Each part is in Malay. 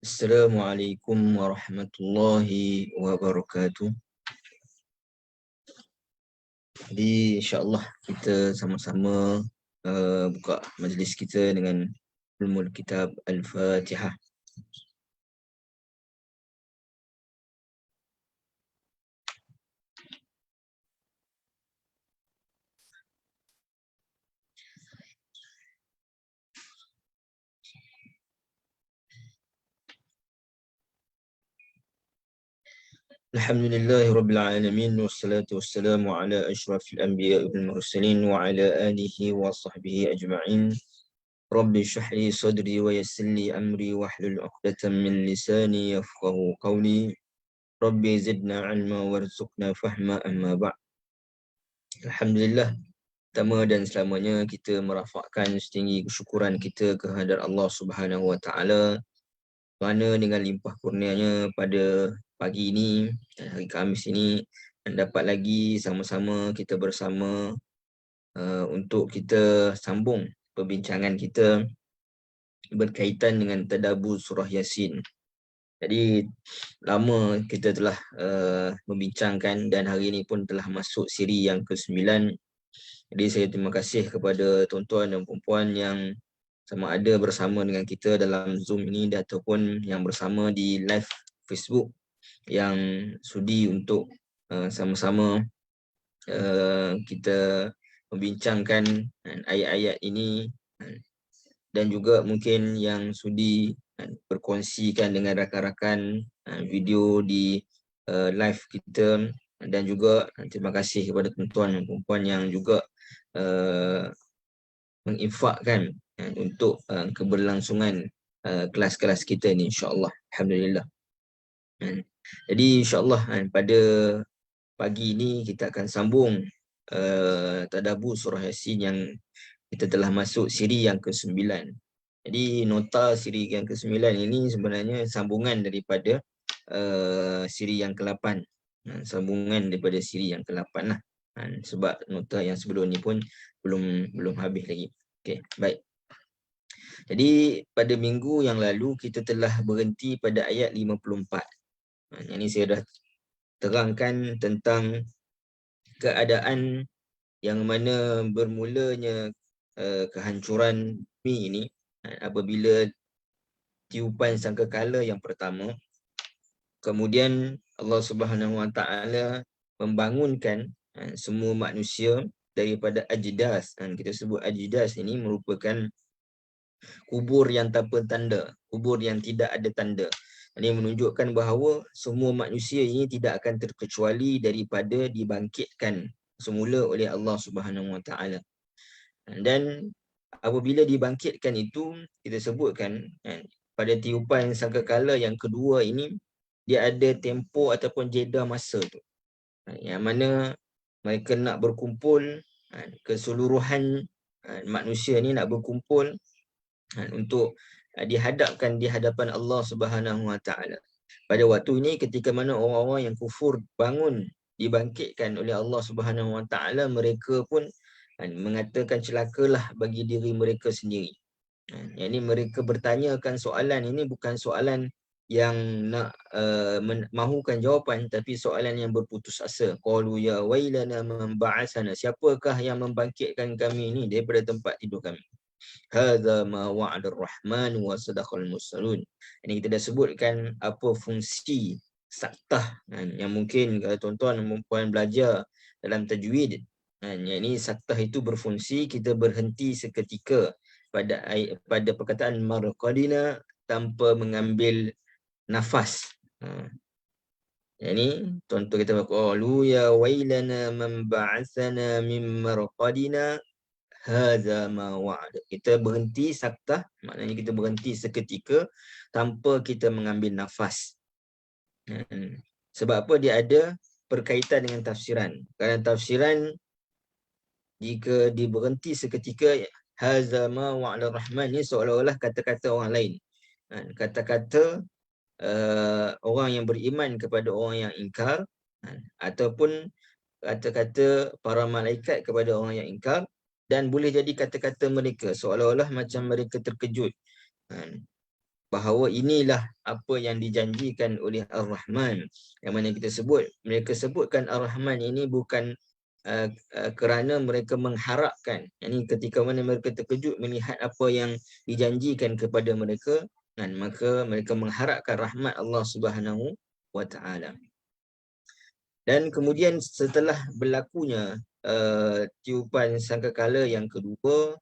Assalamualaikum warahmatullahi wabarakatuh. Jadi insya-Allah kita sama-sama buka majlis kita dengan ulumul kitab Al-Fatihah. Alhamdulillahi rabbil alamin wassalatu wassalamu ala asyrafil anbiya'i wal mursalin wa ala alihi wa sahbihi ajma'in. Rabbi shrah li sadri wa yassir li amri wahlul 'uqdatam min lisani yafqahu qawli. Rabbi zidna 'ilma warzuqna fahma, amma ba'd. Alhamdulillah, pertama dan selamanya kita merafakkan setinggi kesyukuran kita kehadrat Allah Subhanahu Wa Taala kerana dengan limpah kurnianya pada pagi ini, hari Khamis ini, dapat lagi sama-sama kita bersama untuk kita sambung perbincangan kita berkaitan dengan tadabbur surah Yasin. Jadi lama kita telah membincangkan dan hari ini pun telah masuk siri yang ke-9. Jadi saya terima kasih kepada tuan-tuan dan puan-puan yang sama ada bersama dengan kita dalam Zoom ini ataupun yang bersama di live Facebook yang sudi untuk sama-sama kita membincangkan ayat-ayat ini, dan juga mungkin yang sudi berkongsikan dengan rakan-rakan video di live kita, dan juga terima kasih kepada tuan-tuan dan puan-puan yang juga menginfakkan untuk keberlangsungan kelas-kelas kita ni, insya-Allah. Alhamdulillah. Jadi insya-Allah pada pagi ini kita akan sambung tadabbur surah Yasin yang kita telah masuk siri yang ke-9. Jadi nota siri yang ke-9 ini sebenarnya sambungan daripada siri yang ke-8. Sambungan daripada siri yang ke-8 lah. Sebab nota yang sebelum ni pun belum habis lagi. Okey, baik. Jadi pada minggu yang lalu kita telah berhenti pada ayat 54. Yang ni saya dah terangkan tentang keadaan yang mana bermulanya kehancuran bumi ini apabila tiupan sangkakala yang pertama, kemudian Allah Subhanahu Wa Taala membangunkan semua manusia daripada ajdas. Kita sebut ajdas ini merupakan kubur yang tanpa tanda, kubur yang tidak ada tanda. Ini menunjukkan bahawa semua manusia ini tidak akan terkecuali daripada dibangkitkan semula oleh Allah Subhanahu Wa Taala. Dan apabila dibangkitkan itu, kita sebutkan pada tiupan sangkakala yang kedua ini, dia ada tempoh ataupun jeda masa tu, yang mana mereka nak berkumpul, keseluruhan manusia ni nak berkumpul untuk dihadapkan di hadapan Allah Subhanahu Wa Taala. Pada waktu ini ketika mana orang-orang yang kufur bangun dibangkitkan oleh Allah Subhanahu Wa Taala, mereka pun mengatakan celakalah bagi diri mereka sendiri. Yang ini mereka bertanyakan soalan ini bukan soalan yang nak mahukan jawapan, tapi soalan yang berputus asa. Qalu ya wailana man ba'atsana, siapakah yang membangkitkan kami ini daripada tempat tidur kami? Hadza ma wa'ada ar-rahman wa sadaqal mursalun. Ini kita dah sebutkan apa fungsi saktah yang mungkin kalau tuan-tuan dan puan belajar dalam tajwid, yang ini saktah itu berfungsi kita berhenti seketika pada perkataan marqadina tanpa mengambil nafas. Yang ini contoh kita qalu ya wailana man ba'atsana min marqadina hadza ma wa'ada. Kita berhenti saktah, maknanya kita berhenti seketika tanpa kita mengambil nafas. Sebab apa? Dia ada berkaitan dengan tafsiran. Kerana tafsiran jika diberhenti seketika, hadza ma wa'ada rahman, ni seolah-olah kata-kata orang lain. Kata-kata orang yang beriman kepada orang yang ingkar, ataupun kata-kata para malaikat kepada orang yang ingkar. Dan boleh jadi kata-kata mereka seolah-olah macam mereka terkejut bahawa inilah apa yang dijanjikan oleh Ar-Rahman, yang mana mereka sebutkan Ar-Rahman ini bukan kerana mereka mengharapkan, yakni ketika mana mereka terkejut melihat apa yang dijanjikan kepada mereka, dan maka mereka mengharapkan rahmat Allah Subhanahu wa taala. Dan kemudian setelah berlakunya tiupan sangkakala yang kedua,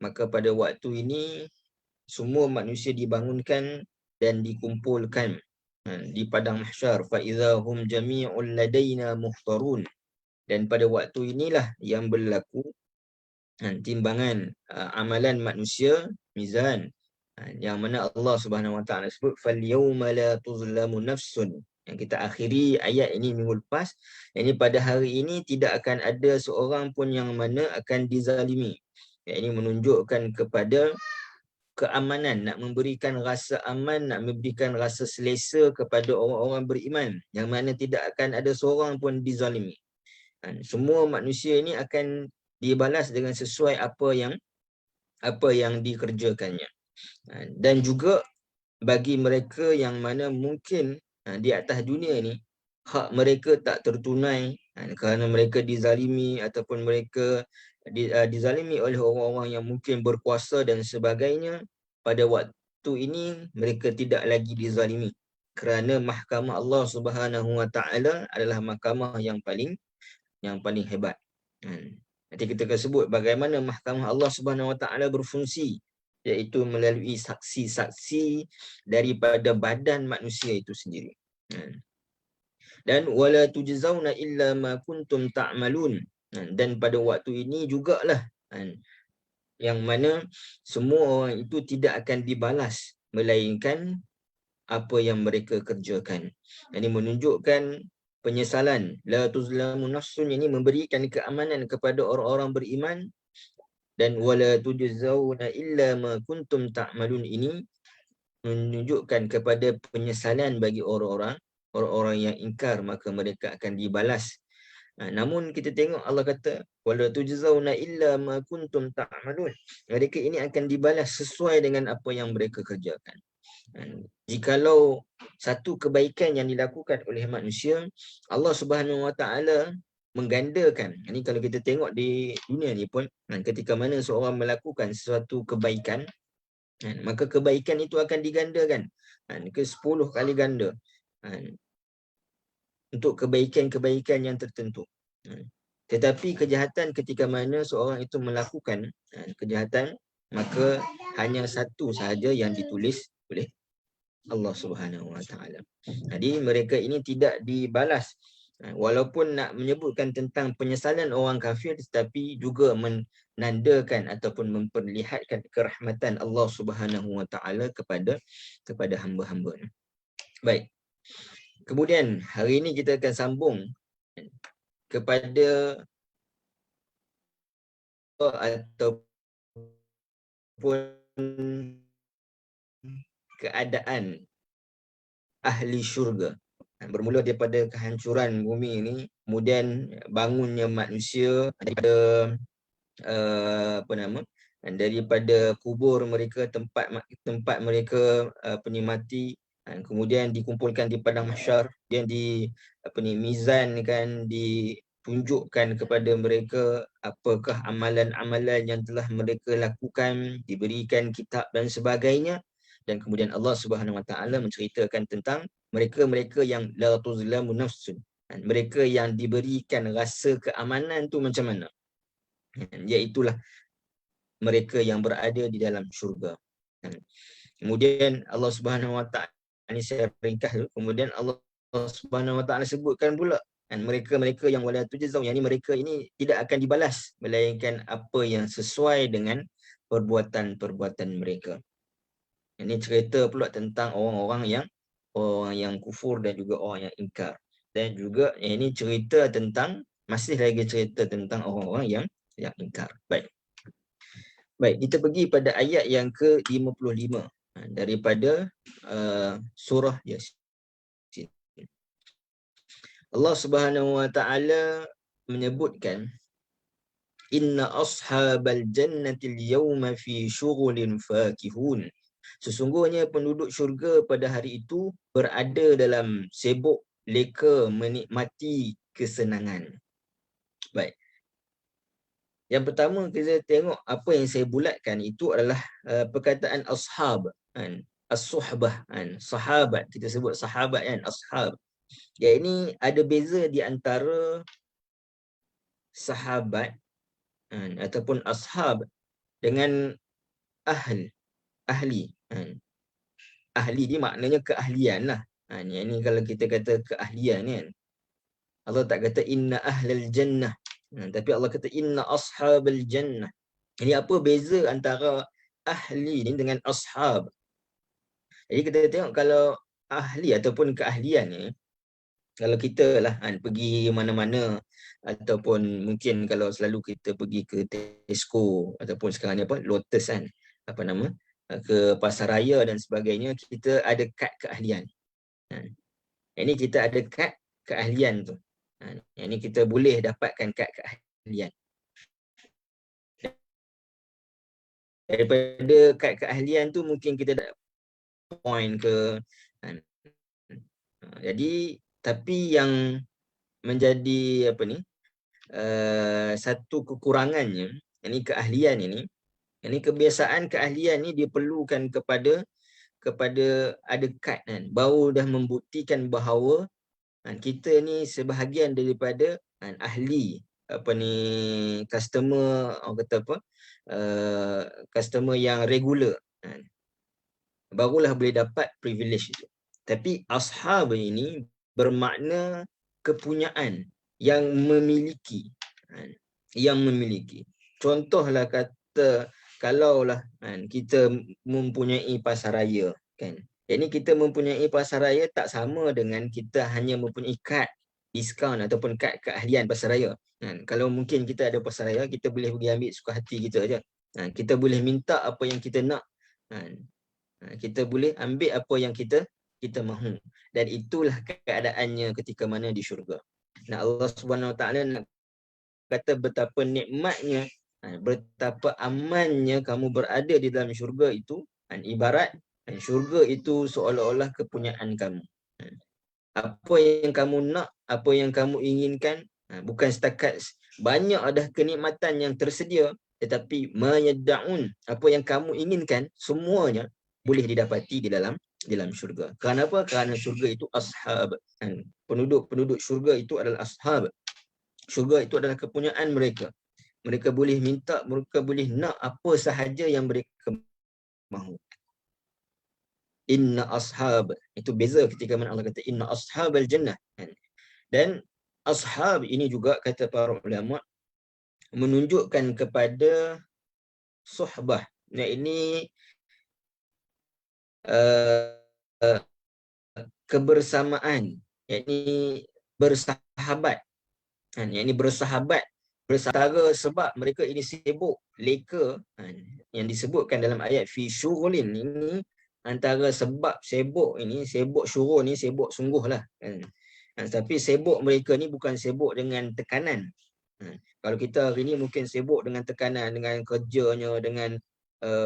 maka pada waktu ini semua manusia dibangunkan dan dikumpulkan di padang mahsyar, fa idzahum jami'un ladaina muhtarun. Dan pada waktu inilah yang berlaku timbangan amalan manusia, mizan, yang mana Allah Subhanahu wa taala sebut fal yauma la tuzlamu nafsun. Yang kita akhiri ayat ini minggu lepas, ini pada hari ini tidak akan ada seorang pun yang mana akan dizalimi. Ini menunjukkan kepada keamanan, nak memberikan rasa aman, nak memberikan rasa selesa kepada orang-orang beriman, yang mana tidak akan ada seorang pun dizalimi. Semua manusia ini akan dibalas dengan sesuai apa yang dikerjakannya. Dan juga bagi mereka yang mana mungkin di atas dunia ni hak mereka tak tertunai kerana mereka dizalimi, ataupun mereka dizalimi oleh orang-orang yang mungkin berkuasa dan sebagainya, pada waktu ini mereka tidak lagi dizalimi kerana mahkamah Allah Subhanahu wa taala adalah mahkamah yang paling hebat. Nanti kita akan sebut bagaimana mahkamah Allah Subhanahu wa taala berfungsi, iaitu melalui saksi-saksi daripada badan manusia itu sendiri. Dan wala tujzauna illa ma kuntum ta'malun. Dan pada waktu ini jugalah yang mana semua orang itu tidak akan dibalas melainkan apa yang mereka kerjakan. Ini menunjukkan penyesalan. La tuzlamu nafsun, ini memberikan keamanan kepada orang-orang beriman. Dan wala tujzauna illa ma kuntum ta'malun, ini menunjukkan kepada penyesalan bagi orang-orang yang ingkar, maka mereka akan dibalas. Namun kita tengok Allah kata wala tujzauna illa ma kuntum ta'malun. Mereka ini akan dibalas sesuai dengan apa yang mereka kerjakan. Jikalau satu kebaikan yang dilakukan oleh manusia, Allah Subhanahu wa taala menggandakan. Ini kalau kita tengok di dunia ni pun, ketika mana seorang melakukan sesuatu kebaikan, maka kebaikan itu akan digandakan ke 10 kali ganda untuk kebaikan-kebaikan yang tertentu. Tetapi kejahatan, ketika mana seorang itu melakukan kejahatan, maka hanya satu sahaja yang ditulis oleh Allah Subhanahu wa taala. Jadi mereka ini tidak dibalas, walaupun nak menyebutkan tentang penyesalan orang kafir, tetapi juga menandakan ataupun memperlihatkan kerahmatan Allah Subhanahu wa taala kepada hamba-hamba. Baik. Kemudian hari ini kita akan sambung kepada ataupun keadaan ahli syurga. Bermula daripada kehancuran bumi ini, kemudian bangunnya manusia daripada daripada kubur mereka, tempat mereka mati, kemudian dikumpulkan di padang mahsyar, dan mizankan, ditunjukkan kepada mereka apakah amalan-amalan yang telah mereka lakukan, diberikan kitab dan sebagainya. Dan kemudian Allah Subhanahu wa taala menceritakan tentang mereka-mereka yang la tuzlamu nafsun, mereka yang diberikan rasa keamanan tu macam mana, iaitulah mereka yang berada di dalam syurga. Kemudian Allah Subhanahu wa taala, ini saya ringkas dulu, kemudian Allah Subhanahu wa taala sebutkan pula mereka-mereka yang wala tujzau, yakni mereka ini tidak akan dibalas melainkan apa yang sesuai dengan perbuatan-perbuatan mereka. Ini cerita pula tentang orang yang kufur dan juga orang yang ingkar. Dan juga ini cerita tentang, masih lagi cerita tentang orang-orang yang ingkar. Baik, kita pergi pada ayat yang ke-55 daripada surah Yasin. Allah Subhanahu wa taala menyebutkan, inna ashabal jannati al-yawma fi syughulin fakihun Sesungguhnya penduduk syurga pada hari itu berada dalam sibuk leka menikmati kesenangan. Baik. Yang pertama kita tengok apa yang saya bulatkan itu adalah perkataan ashab kan. As-suhbah kan. Sahabat, kita sebut sahabat kan, ashab. Ya, ini ada beza di antara sahabat kan, ataupun ashab dengan ahli kan. Ahli ni maknanya keahlian lah kan. Yang ni kalau kita kata keahlian kan, Allah tak kata inna ahlal jannah, tapi Allah kata inna ashabal jannah. Jadi apa beza antara ahli ni dengan ashab? Jadi kita tengok kalau ahli ataupun keahlian ni, kalau kita lah kan, pergi mana-mana ataupun mungkin kalau selalu kita pergi ke Tesco ataupun sekarang ni apa, Lotus kan, apa nama, ke pasaraya dan sebagainya, kita ada kad keahlian. Ini kita ada kad keahlian tu. Ini kita boleh dapatkan kad keahlian. Daripada kad keahlian tu mungkin kita dapat point ke. Jadi tapi yang menjadi apa ni, satu kekurangannya, ini keahlian ini kebiasaan keahlian ni dia perlukan kepada ada kad kan, baru dah membuktikan bahawa kita ni sebahagian daripada ahli apa ni, customer, orang kata apa, customer yang regular barulah boleh dapat privilege itu. Tapi ashab ini bermakna kepunyaan, yang memiliki, contohlah kata kalaulah kita mempunyai pasaraya kan. Jadi kita mempunyai pasaraya tak sama dengan kita hanya mempunyai kad diskaun ataupun kad keahlian pasaraya. Kalau mungkin kita ada pasaraya, kita boleh pergi ambil suka hati kita aja. Kita boleh minta apa yang kita nak. Kita boleh ambil apa yang kita mahu. Dan itulah keadaannya ketika mana di syurga. Nah, Allah Subhanahu Wa Taala nak kata betapa nikmatnya, betapa amannya kamu berada di dalam syurga itu. Ibarat syurga itu seolah-olah kepunyaan kamu. Apa yang kamu nak, apa yang kamu inginkan, bukan setakat banyak ada kenikmatan yang tersedia, tetapi menyeda'un, apa yang kamu inginkan semuanya boleh didapati di dalam syurga. Kerana apa? Kerana syurga itu ashab. Penduduk syurga itu adalah ashab. Syurga itu adalah kepunyaan mereka. Mereka boleh minta, mereka boleh nak apa sahaja yang mereka mahu. Inna ashab, itu beza ketika mana Allah kata inna ashabal jannah. Dan ashab ini juga kata para ulama menunjukkan kepada suhbah. Nah, ini kebersamaan, yakni bersahabat. Yakni bersahabat bersama, sebab mereka ini sibuk leka, yang disebutkan dalam ayat fi syughulin, ini antara sebab sibuk ini, sibuk syughul ni sibuk sungguhlah kan. Tapi sibuk mereka ni bukan sibuk dengan tekanan. Kalau kita hari ni mungkin sibuk dengan tekanan, dengan kerjanya, dengan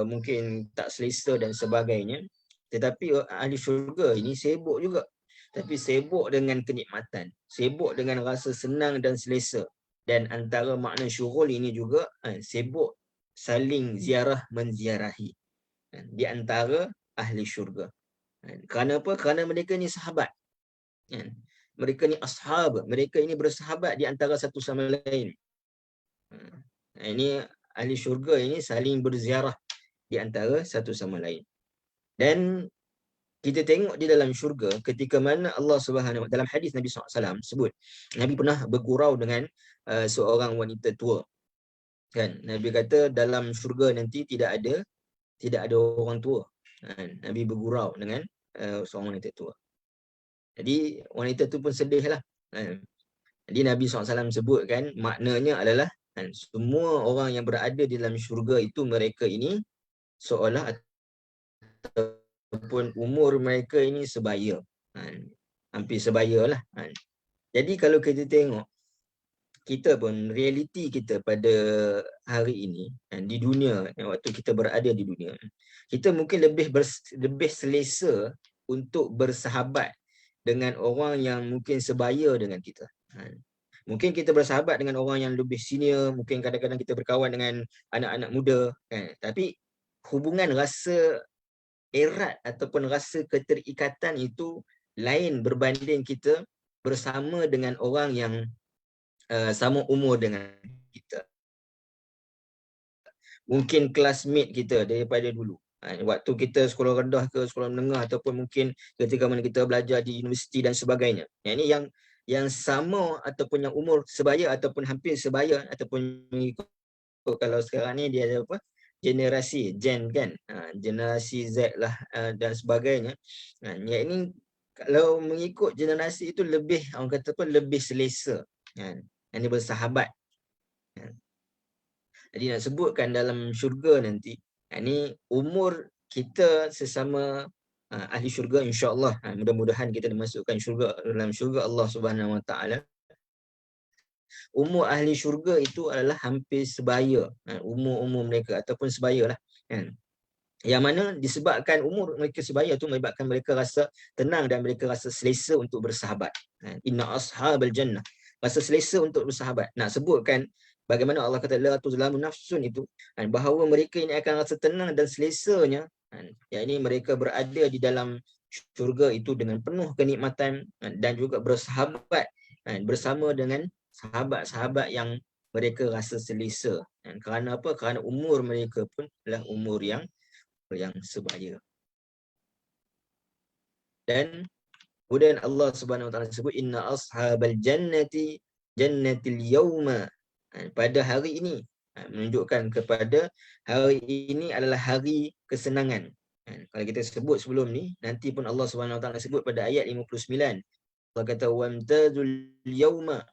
mungkin tak selesa dan sebagainya. Tetapi ahli syurga ini sibuk juga, tapi sibuk dengan kenikmatan, sibuk dengan rasa senang dan selesa. Dan antara makna syughul ini juga sibuk saling ziarah menziarahi di antara ahli syurga. Kerana apa? Kerana mereka ni sahabat. Mereka ni ashab, mereka ini bersahabat di antara satu sama lain. Ini ahli syurga ini saling berziarah di antara satu sama lain. Dan kita tengok di dalam syurga ketika mana Allah Subhanahu dalam hadis Nabi SAW sebut, Nabi pernah bergurau dengan seorang wanita tua. Kan, Nabi kata dalam syurga nanti tidak ada orang tua. Nabi bergurau dengan seorang wanita tua. Jadi wanita tu pun sedih lah. Jadi Nabi SAW sebutkan maknanya adalah semua orang yang berada di dalam syurga itu, mereka ini seolah ataupun umur mereka ini sebaya. Hampir sebaya lah. Jadi kalau kita tengok kita pun, realiti kita pada hari ini di dunia, waktu kita berada di dunia, kita mungkin lebih selesa untuk bersahabat dengan orang yang mungkin sebaya dengan kita. Mungkin kita bersahabat dengan orang yang lebih senior, mungkin kadang-kadang kita berkawan dengan anak-anak muda, tapi hubungan rasa erat ataupun rasa keterikatan itu lain berbanding kita bersama dengan orang yang sama umur dengan kita. Mungkin classmate kita daripada dulu. Waktu kita sekolah rendah ke sekolah menengah, ataupun mungkin ketika mana kita belajar di universiti dan sebagainya. Ini yang sama ataupun yang umur sebaya ataupun hampir sebaya, ataupun mengikut kalau sekarang ni dia ada apa? Generasi Gen kan. Generasi Z lah dan sebagainya. Yang ini kalau mengikut generasi itu lebih, orang kata apa, lebih selesa. Ini bersahabat. Jadi nak sebutkan dalam syurga nanti, ini umur kita sesama ahli syurga, insya-Allah, mudah-mudahan kita dimasukkan syurga, dalam syurga Allah Subhanahu Wa Taala. Umur ahli syurga itu adalah hampir sebaya, umur mereka ataupun sebaya lah, kan. Yang mana disebabkan umur mereka sebaya tu menyebabkan mereka rasa tenang dan mereka rasa selesa untuk bersahabat. Inna ashabal jannah, rasa selesa untuk bersahabat. Nak sebutkan bagaimana Allah kata la tuzlamu nafsun itu, bahawa mereka ini akan rasa tenang dan selesanya, yang ini mereka berada di dalam syurga itu dengan penuh kenikmatan dan juga bersahabat bersama dengan sahabat-sahabat yang mereka rasa selesa. Kerana apa? Kerana umur mereka pun adalah umur yang sebaya. Dan kemudian Allah Subhanahu Wa Taala sebut inna ashabal jannati jannatil yauma, pada hari ini, menunjukkan kepada hari ini adalah hari kesenangan. Kalau kita sebut sebelum ni, nanti pun Allah Subhanahu Wa Taala sebut pada ayat 59. Allah kata wamtazul yauma.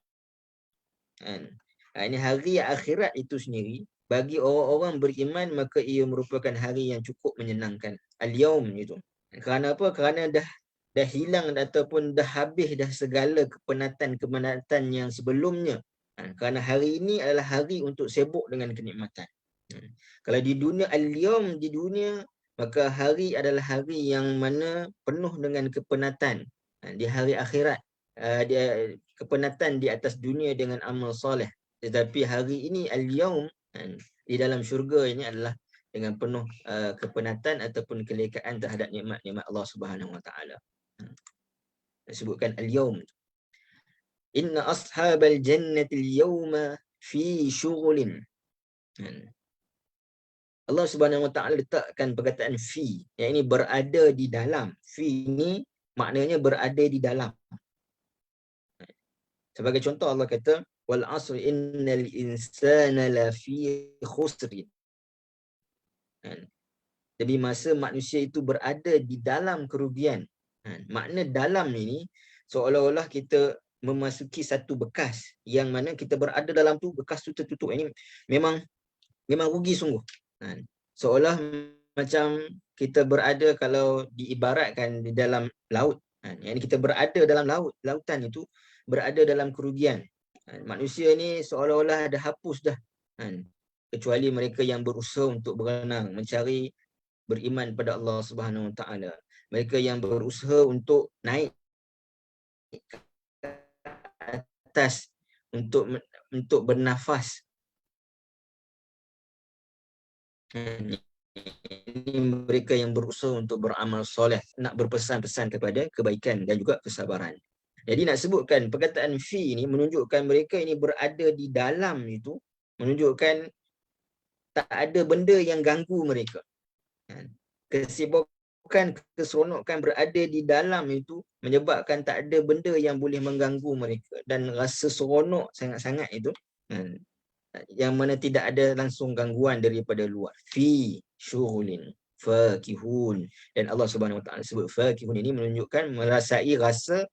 Ini hari akhirat itu sendiri bagi orang-orang beriman, maka ia merupakan hari yang cukup menyenangkan. Al-yaum itu. Kerana apa? Kerana dah hilang ataupun dah habis dah segala kepenatan-kepenatan yang sebelumnya. Kerana hari ini adalah hari untuk sibuk dengan kenikmatan. Kalau di dunia, al-yaum di dunia, maka hari adalah hari yang mana penuh dengan kepenatan. Di hari akhirat, dia kepenatan di atas dunia dengan amal soleh. Tetapi hari ini al-yaum di dalam syurga ini adalah dengan penuh kepenatan ataupun kelekaan terhadap nikmat-nikmat Allah Subhanahu Wa Taala. Disebutkan al-yaum. Inna ashabal jannati al-yawma fi syughulin. Allah Subhanahu Wa Taala letakkan perkataan fi, yang ini berada di dalam. Fi ini maknanya berada di dalam. Sebagai contoh Allah kata wal asr innal insana lafi khusr. Jadi masa manusia itu berada di dalam kerugian. Makna dalam ini seolah-olah kita memasuki satu bekas yang mana kita berada dalam tu, bekas tu tertutup. Ini memang rugi sungguh. Seolah macam kita berada, kalau diibaratkan di dalam laut, yang kita berada dalam lautan itu berada dalam kerugian. Manusia ni seolah-olah dah hapus dah, kecuali mereka yang berusaha untuk berenang, mencari beriman pada Allah Subhanahu Wa Taala. Mereka yang berusaha untuk naik ke atas untuk bernafas. Ini mereka yang berusaha untuk beramal soleh, nak berpesan-pesan kepada kebaikan dan juga kesabaran. Jadi nak sebutkan perkataan fi ini menunjukkan mereka ini berada di dalam itu, menunjukkan tak ada benda yang ganggu mereka. Kesibukan, keseronokan berada di dalam itu menyebabkan tak ada benda yang boleh mengganggu mereka, dan rasa seronok sangat-sangat itu, yang mana tidak ada langsung gangguan daripada luar. Fi syughulin fakihun. Dan Allah Subhanahu Wa Taala sebut fakihun ini menunjukkan merasai rasa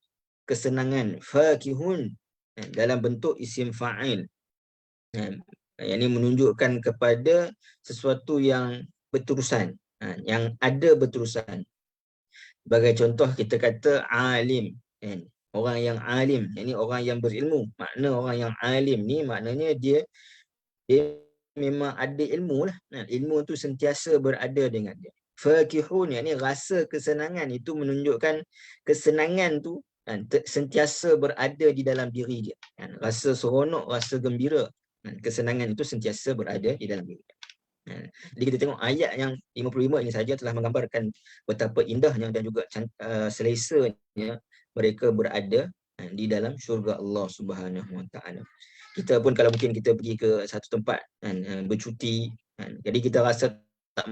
kesenangan. Fakihun dalam bentuk isim fa'il. Yang ini menunjukkan kepada sesuatu yang berterusan, yang ada berterusan. Sebagai contoh kita kata alim. orang yang alim, yakni orang yang berilmu. Makna orang yang alim ni maknanya dia memang ada ilmu lah. Ilmu tu sentiasa berada dengan dia. Fakihun, yakni rasa kesenangan, itu menunjukkan kesenangan tu sentiasa berada di dalam diri dia. Rasa seronok, rasa gembira, kesenangan itu sentiasa berada di dalam diri dia. Jadi kita tengok ayat yang 55 ini saja telah menggambarkan betapa indahnya dan juga selesanya mereka berada di dalam syurga Allah Subhanahu Wa Taala. Kita pun kalau mungkin kita pergi ke satu tempat bercuti, jadi kita rasa tak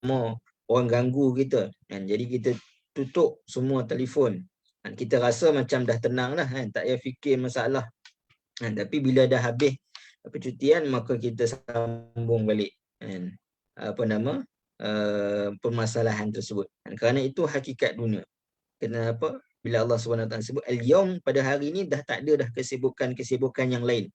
mau orang ganggu kita, jadi kita tutup semua telefon. Kita rasa macam dah tenang lah, tak payah fikir masalah. Tapi bila dah habis percutian, maka kita sambung balik permasalahan tersebut. Kerana itu hakikat dunia. Kenapa? Bila Allah SWT sebut al-yaum, pada hari ini dah tak ada dah kesibukan yang lain.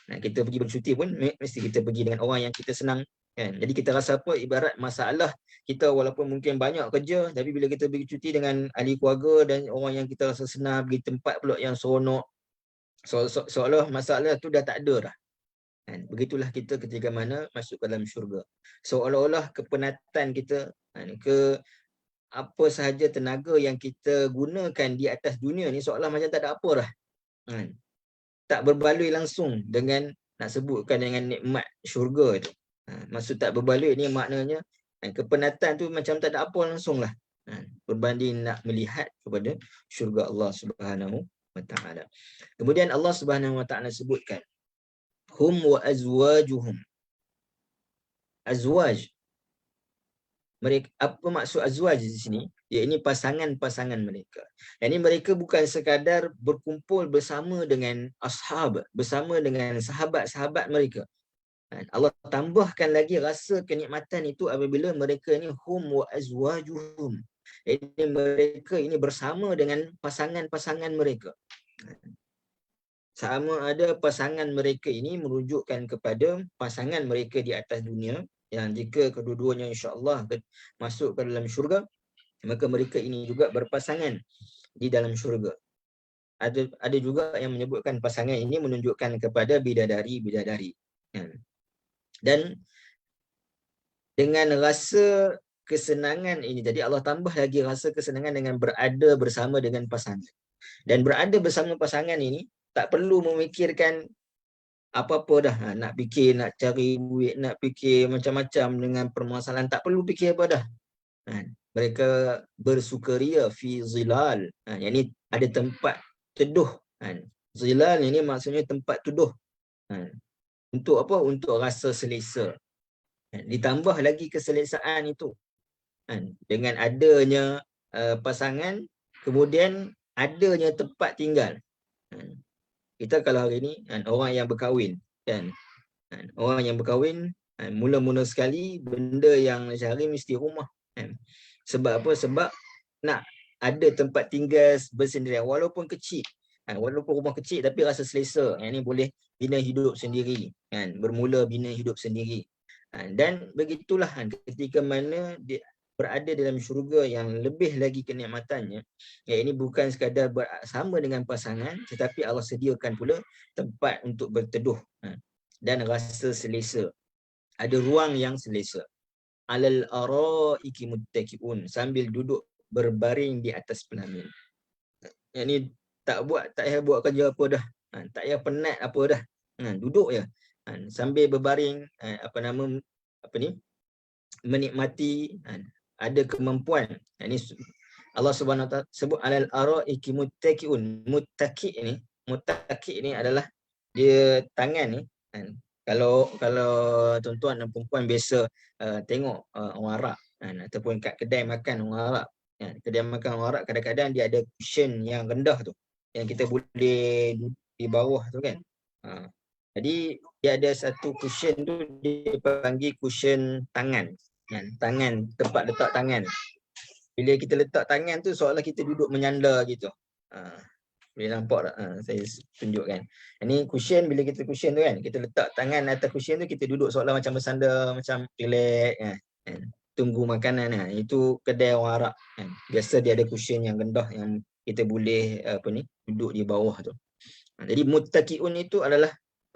Kita pergi bercuti pun mesti kita pergi dengan orang yang kita senang. Jadi kita rasa apa? Ibarat masalah kita walaupun mungkin banyak kerja, tapi bila kita pergi cuti dengan ahli keluarga dan orang yang kita rasa senang, pergi tempat pula yang seronok, seolah masalah tu dah tak ada dah. Begitulah kita ketika mana masuk ke dalam syurga. Seolah-olah kepenatan kita ke apa sahaja tenaga yang kita gunakan di atas dunia ni seolah macam tak ada apa dah. Tak berbaloi langsung dengan nak sebutkan dengan nikmat syurga itu. Maksud tak berbaloi ni maknanya kepenatan tu macam tak ada apa langsung lah. Berbanding nak melihat kepada syurga Allah Subhanahu Wa Taala. Kemudian Allah Subhanahu Wa Taala sebutkan hum wa azwajuhum. Azwaj, mereka, apa maksud azwaj di sini? Iaitu pasangan-pasangan mereka. Ini mereka bukan sekadar berkumpul bersama dengan ashab, bersama dengan sahabat-sahabat mereka. Allah tambahkan lagi rasa kenikmatan itu apabila mereka ini hum wa azwajuhum. Ini mereka ini bersama dengan pasangan-pasangan mereka. Sama ada pasangan mereka ini merujukkan kepada pasangan mereka di atas dunia, yang jika kedua-duanya insya-Allah masuk ke dalam syurga, maka mereka ini juga berpasangan di dalam syurga. Ada juga yang menyebutkan pasangan ini menunjukkan kepada bidadari-bidadari. Dan dengan rasa kesenangan ini, jadi Allah tambah lagi rasa kesenangan dengan berada bersama dengan pasangan. Dan berada bersama pasangan ini tak perlu memikirkan apa-apa dah. Nak fikir, nak cari duit, nak fikir macam-macam dengan permasalahan. Tak perlu fikir apa dah. Mereka bersukaria fi zilal. Yang ini ada tempat teduh. Zilal ini maksudnya tempat teduh. Untuk apa? Untuk rasa selesa. Ditambah lagi keselesaan itu dengan adanya pasangan, kemudian adanya tempat tinggal. Kita kalau hari ni orang yang berkahwin kan, orang yang berkahwin mula-mula sekali benda yang cari mesti rumah kan. Sebab apa? Sebab nak ada tempat tinggal bersendirian walaupun kecil, walaupun rumah kecil tapi rasa selesa. Ini boleh bina hidup sendiri kan, bermula bina hidup sendiri. Dan begitulah ketika mana dia berada dalam syurga yang lebih lagi kenikmatannya, ini bukan sekadar bersama dengan pasangan, tetapi Allah sediakan pula tempat untuk berteduh dan rasa selesa. Ada ruang yang selesa. Alal araiki muttaqiun, sambil duduk berbaring di atas pelamin. Yang ni tak payah buat kerja apa dah. Tak payah penat apa dah. Duduk je. Sambil berbaring menikmati, ada kemampuan. Ini Allah Subhanahu Wa Taala sebut alal araiki muttaqiun. Muttaqi ni adalah dia tangan ni. Kalau tuan-tuan dan puan biasa tengok orang Arab ataupun kat kedai makan orang Arab, kedai makan orang Arab kadang-kadang dia ada cushion yang rendah tu yang kita boleh di bawah tu kan. Jadi dia ada satu cushion tu dia panggil cushion tangan. Tangan, tempat letak tangan. Bila kita letak tangan tu seolah kita duduk menyandar gitu. Boleh nampak tak? Saya tunjukkan. Ini cushion, bila kita cushion tu kan, kita letak tangan atas cushion tu, kita duduk seolah macam bersandar, macam relax tunggu makanan. Itu kedai orang Arab. Biasa dia ada cushion yang rendah yang kita boleh duduk di bawah tu. Jadi muttaqiun itu adalah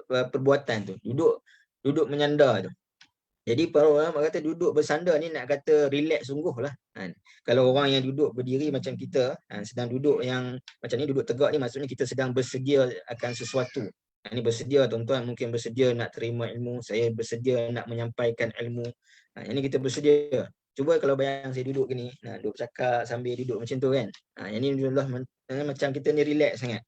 perbuatan tu, duduk menyandar tu. Jadi para ulama kata duduk bersandar ni nak kata relax sungguh lah. Kalau orang yang duduk berdiri macam kita, sedang duduk yang macam ni, duduk tegak ni, maksudnya kita sedang bersedia akan sesuatu. Ini bersedia, tuan-tuan mungkin bersedia nak terima ilmu, saya bersedia nak menyampaikan ilmu. Ini kita bersedia. Cuba kalau bayang saya duduk gini, duduk bercakap sambil duduk macam tu kan. Ini macam kita ni relax sangat.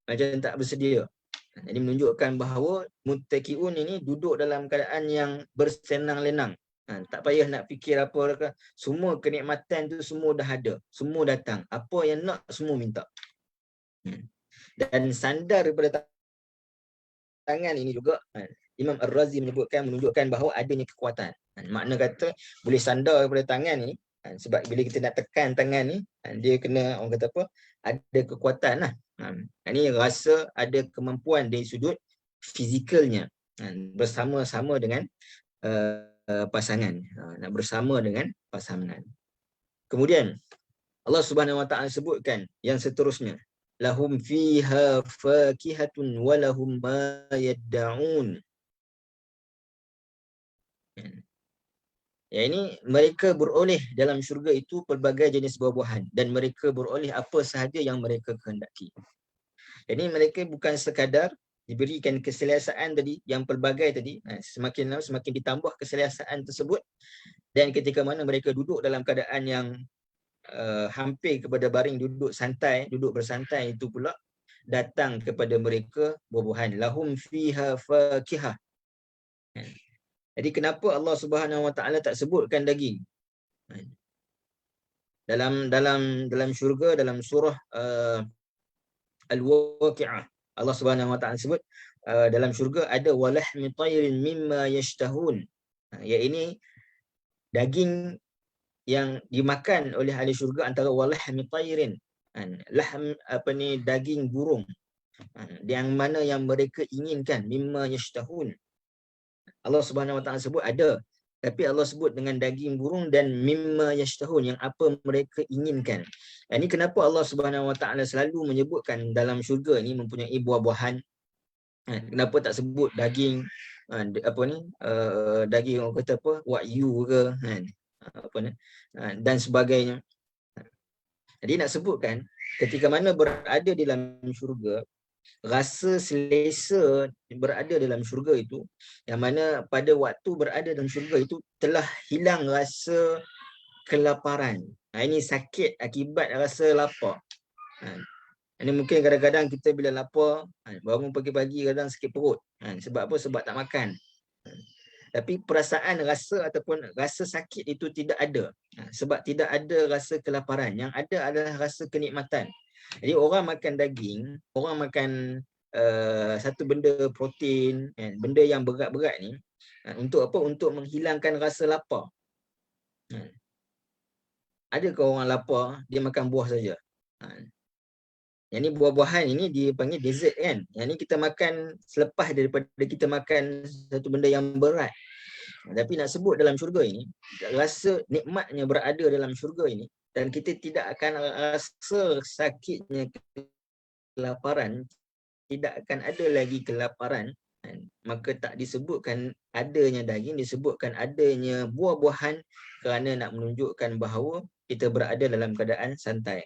Macam tak bersedia. Jadi menunjukkan bahawa muttaqiun ini duduk dalam keadaan yang bersenang-lenang. Tak payah nak fikir apa, semua kenikmatan tu semua dah ada, semua datang. Apa yang nak semua minta. Dan sandar daripada tangan ini juga, Imam Ar-Razi menunjukkan bahawa adanya kekuatan. Makna kata boleh sandar daripada tangan ni, sebab bila kita nak tekan tangan ni, dia kena, orang kata apa, ada kekuatan lah. Ini rasa ada kemampuan dari sudut fizikalnya, bersama-sama dengan pasangan, nak bersama dengan pasangan. Kemudian Allah Subhanahu Wa Taala sebutkan yang seterusnya, lahum fiha fakihatun wa lahum ma yad'un. Ya, ini mereka beroleh dalam syurga itu pelbagai jenis buah-buahan dan mereka beroleh apa sahaja yang mereka kehendaki. Jadi mereka bukan sekadar diberikan keselesaan tadi, yang pelbagai tadi, semakin lama semakin ditambah keselesaan tersebut, dan ketika mana mereka duduk dalam keadaan yang hampir kepada baring, duduk bersantai, itu pula datang kepada mereka buah-buahan. Lahum fiha fakihah. Jadi kenapa Allah Subhanahu Wa Taala tak sebutkan daging? Dalam syurga, dalam surah Al-Waqi'ah, Allah Subhanahu Wa Taala sebut dalam syurga ada walahmi tayrin mimma yashtahun. Ya, ini daging yang dimakan oleh ahli syurga antara walahmi tayrin, lahm daging burung, yang mana yang mereka inginkan, mimma yashtahun. Allah Subhanahu Wa Taala sebut ada, tapi Allah sebut dengan daging burung dan mimma yashtahun, yang apa mereka inginkan. Ini kenapa Allah Subhanahu Wa Taala selalu menyebutkan dalam syurga ini mempunyai buah-buahan. Kenapa tak sebut daging daging orang kata apa, wagyu ke, dan sebagainya. Jadi nak sebutkan ketika mana berada di dalam syurga, rasa selesa berada dalam syurga itu, yang mana pada waktu berada dalam syurga itu telah hilang rasa kelaparan. Ini sakit akibat rasa lapar. Ini mungkin kadang-kadang kita bila lapar, bangun pagi-pagi kadang sakit perut. Sebab apa? Sebab tak makan. Tapi perasaan rasa ataupun rasa sakit itu tidak ada. Sebab tidak ada rasa kelaparan. Yang ada adalah rasa kenikmatan. Jadi orang makan daging, orang makan satu benda protein, benda yang berat-berat ni, untuk apa? Untuk menghilangkan rasa lapar. Adakah orang lapar, dia makan buah saja? Yang ni buah-buahan ini dipanggil dessert kan. Yang ni kita makan selepas daripada kita makan satu benda yang berat. Tapi nak sebut dalam syurga ini, rasa nikmatnya berada dalam syurga ini, dan kita tidak akan rasa sakitnya kelaparan, tidak akan ada lagi kelaparan, maka tak disebutkan adanya daging, disebutkan adanya buah-buahan kerana nak menunjukkan bahawa kita berada dalam keadaan santai.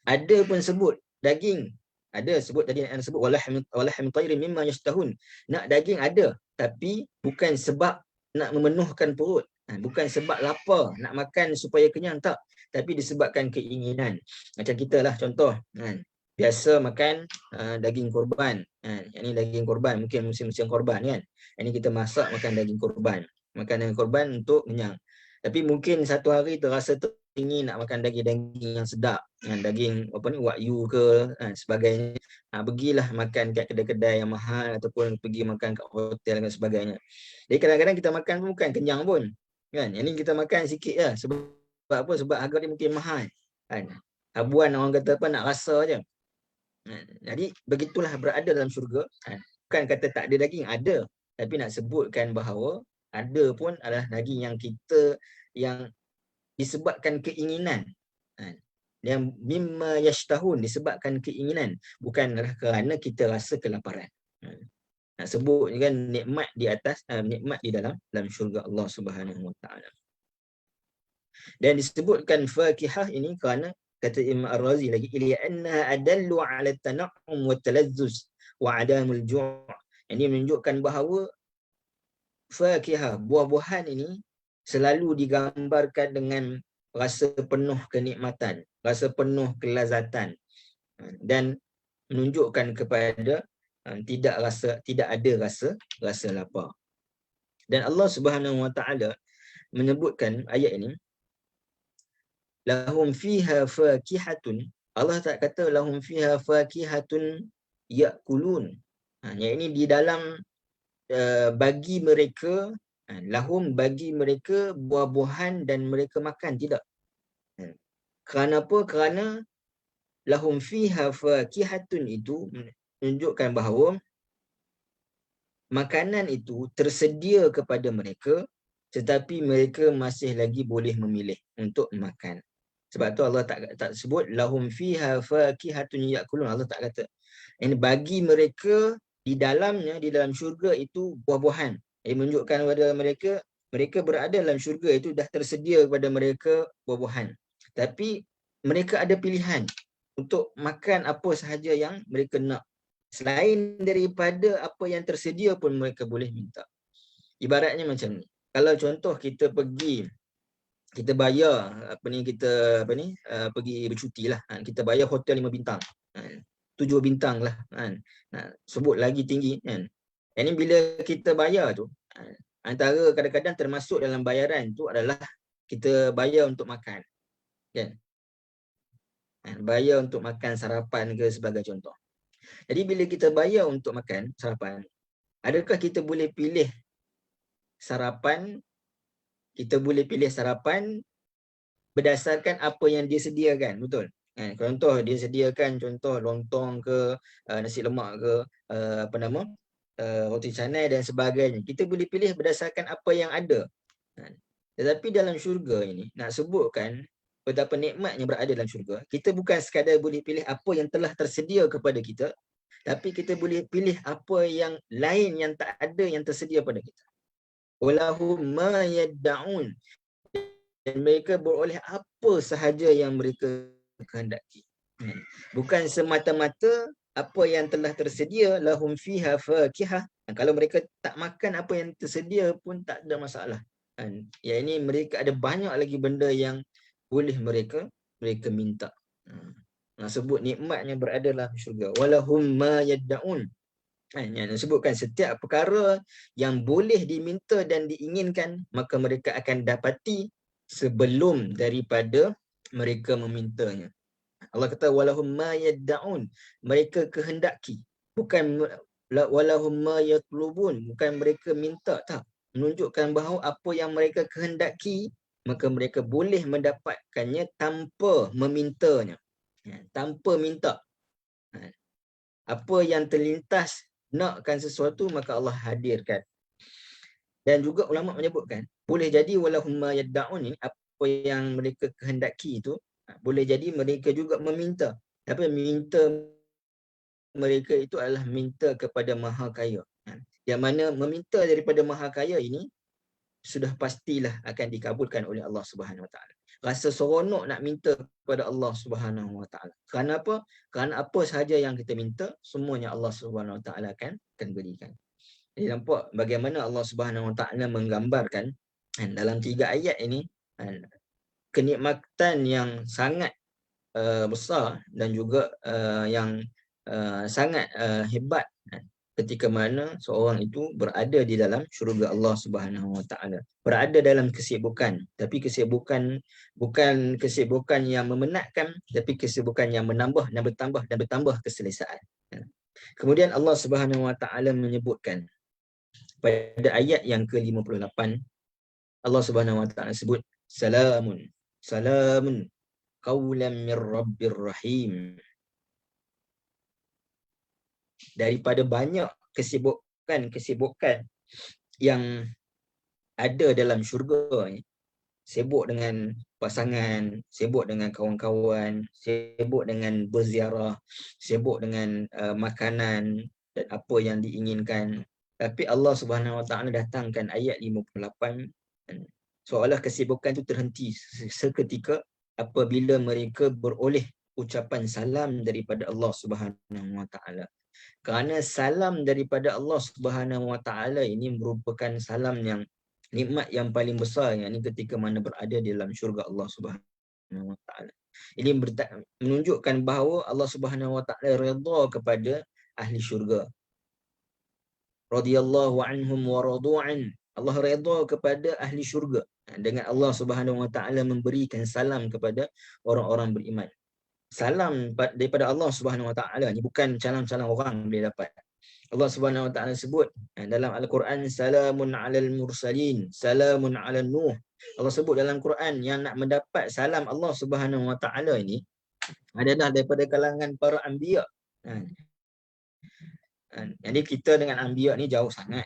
Ada pun sebut daging, ada sebut tadi yang sebut walahmi tayrin mimma yashtahun. Nak daging ada, tapi bukan sebab nak memenuhkan perut, bukan sebab lapar nak makan supaya kenyang, tak, tapi disebabkan keinginan. Macam kita lah contoh, biasa makan daging korban, yang ni daging korban, mungkin musim-musim korban kan, ini kita masak makan daging korban, makan daging korban untuk kenyang. Tapi mungkin satu hari terasa ingin nak makan daging-daging yang sedap, daging wagyu ke sebagainya, pergilah makan kat kedai-kedai yang mahal ataupun pergi makan kat hotel dan sebagainya. Jadi kadang-kadang kita makan pun bukan kenyang pun kan. Yang ni kita makan sikit lah, sebab apa? Sebab harga dia mungkin mahal kan. Habuan orang kata apa, nak rasa je. Jadi begitulah berada dalam syurga. Bukan kata tak ada daging, ada, tapi nak sebutkan bahawa ada pun adalah daging yang kita, yang disebabkan keinginan. yang mimma yashtahun, disebabkan keinginan, bukanlah kerana kita rasa kelaparan. Nak sebut kan nikmat di atas, nikmat di dalam syurga Allah Subhanahu Wa Taala. Dan disebutkan fakihah ini kerana kata Imam Ar-Razi lagi, li'annaha adallu 'ala at-tan'um wa at-talazzuz wa 'adamul ju'. Ini menunjukkan bahawa fakihah, buah-buahan ini selalu digambarkan dengan rasa penuh kenikmatan, rasa penuh kelazatan, dan menunjukkan kepada tidak ada rasa lapar. Dan Allah Subhanahu Wa Taala menyebutkan ayat ini, lahum fiha fakihatun. Allah tak kata lahum fiha fakihatun yakulun. Yang ini di dalam bagi mereka, lahum bagi mereka buah-buahan dan mereka makan, tidak. Kerana apa? Kerana lahum fiha fakihatun itu menunjukkan bahawa makanan itu tersedia kepada mereka, tetapi mereka masih lagi boleh memilih untuk makan. Sebab tu Allah tak sebut lahum fiha fakihatun yakulun. Allah tak kata. Ini bagi mereka di dalamnya, di dalam syurga itu buah-buahan. Ini menunjukkan kepada mereka berada dalam syurga itu dah tersedia kepada mereka buah-buahan. Tapi mereka ada pilihan untuk makan apa sahaja yang mereka nak. Selain daripada apa yang tersedia pun mereka boleh minta. Ibaratnya macam ni. Kalau contoh kita pergi, kita bayar pergi bercuti lah, kita bayar hotel 5 bintang, 7 bintang lah, sebut lagi tinggi kan. Ini bila kita bayar tu, antara kadang-kadang termasuk dalam bayaran tu adalah kita bayar untuk makan, kan? Bayar untuk makan sarapan ke sebagai contoh. Jadi bila kita bayar untuk makan sarapan, adakah kita boleh pilih sarapan? Kita boleh pilih sarapan berdasarkan apa yang dia sediakan, betul? Contoh dia sediakan contoh lontong ke, nasi lemak ke, roti canai dan sebagainya. Kita boleh pilih berdasarkan apa yang ada. Tetapi dalam syurga ini, nak sebutkan betapa nikmatnya berada dalam syurga, kita bukan sekadar boleh pilih apa yang telah tersedia kepada kita, tapi kita boleh pilih apa yang lain yang tak ada yang tersedia pada kita. Walahum ma yadda'un. Dan mereka beroleh apa sahaja yang mereka kehendaki. Bukan semata-mata apa yang telah tersedia, lahum fiha fakihah. Kalau mereka tak makan apa yang tersedia pun tak ada masalah. Yang ini mereka ada banyak lagi benda yang boleh mereka minta. Sebut nikmatnya berada dalam syurga. Walahum ma yadda'un. Yang disebutkan setiap perkara yang boleh diminta dan diinginkan, maka mereka akan dapati sebelum daripada mereka memintanya. Allah kata walahum ma yadda'un, mereka kehendaki, bukan walahum ma yatlubun, bukan mereka minta, tak. Menunjukkan bahawa apa yang mereka kehendaki, maka mereka boleh mendapatkannya tanpa memintanya, tanpa minta. Apa yang terlintas nakkan sesuatu, maka Allah hadirkan. Dan juga ulama menyebutkan boleh jadi walahum ma yadda'un ini, apa yang mereka kehendaki itu, boleh jadi mereka juga meminta, tapi minta mereka itu adalah minta kepada Maha Kaya. Yang mana meminta daripada Maha Kaya ini sudah pastilah akan dikabulkan oleh Allah Subhanahu Wa Taala. Rasa seronok nak minta kepada Allah Subhanahu Wa Taala. Kerana apa? Kerana apa sahaja yang kita minta, semuanya Allah Subhanahu Wa Taala akan berikan. Jadi nampak bagaimana Allah Subhanahu Wa Taala menggambarkan dalam 3 ayat ini kenikmatan yang sangat besar dan juga yang sangat hebat ketika mana seorang itu berada di dalam syurga Allah Subhanahu Wa Taala, berada dalam kesibukan, tapi kesibukan bukan kesibukan yang memenatkan, tapi kesibukan yang menambah dan bertambah keselesaan. Kemudian Allah Subhanahu Wa Taala menyebutkan pada ayat yang ke-58, Allah Subhanahu Wa Taala sebut salamun qaulan mir rabbir rahim. Daripada banyak kesibukan yang ada dalam syurga ni, sibuk dengan pasangan, sibuk dengan kawan-kawan, sibuk dengan berziarah, sibuk dengan makanan dan apa yang diinginkan. Tapi Allah Subhanahu Wa Taala datangkan ayat 58, seolah kesibukan itu terhenti seketika apabila mereka beroleh ucapan salam daripada Allah Subhanahu Wa Taala. Kerana salam daripada Allah Subhanahu Wa Taala ini merupakan salam yang nikmat yang paling besar, yang ini ketika mana berada di dalam syurga Allah Subhanahu Wa Taala. Ini menunjukkan bahawa Allah Subhanahu Wa Taala redha kepada ahli syurga. Radhiyallahu anhum wa radu'an. Allah redha kepada ahli syurga dengan Allah Subhanahu Wa Taala memberikan salam kepada orang-orang beriman. Salam daripada Allah Subhanahu Wa Taala ni bukan salam-salam orang boleh dapat. Allah Subhanahu Wa Taala sebut dalam Al-Quran, salamun alal mursalin, salamun alal nuh. Allah sebut dalam Quran yang nak mendapat salam Allah Subhanahu Wa Taala ini adalah daripada kalangan para anbiya. Jadi kita dengan anbiya ni jauh sangat.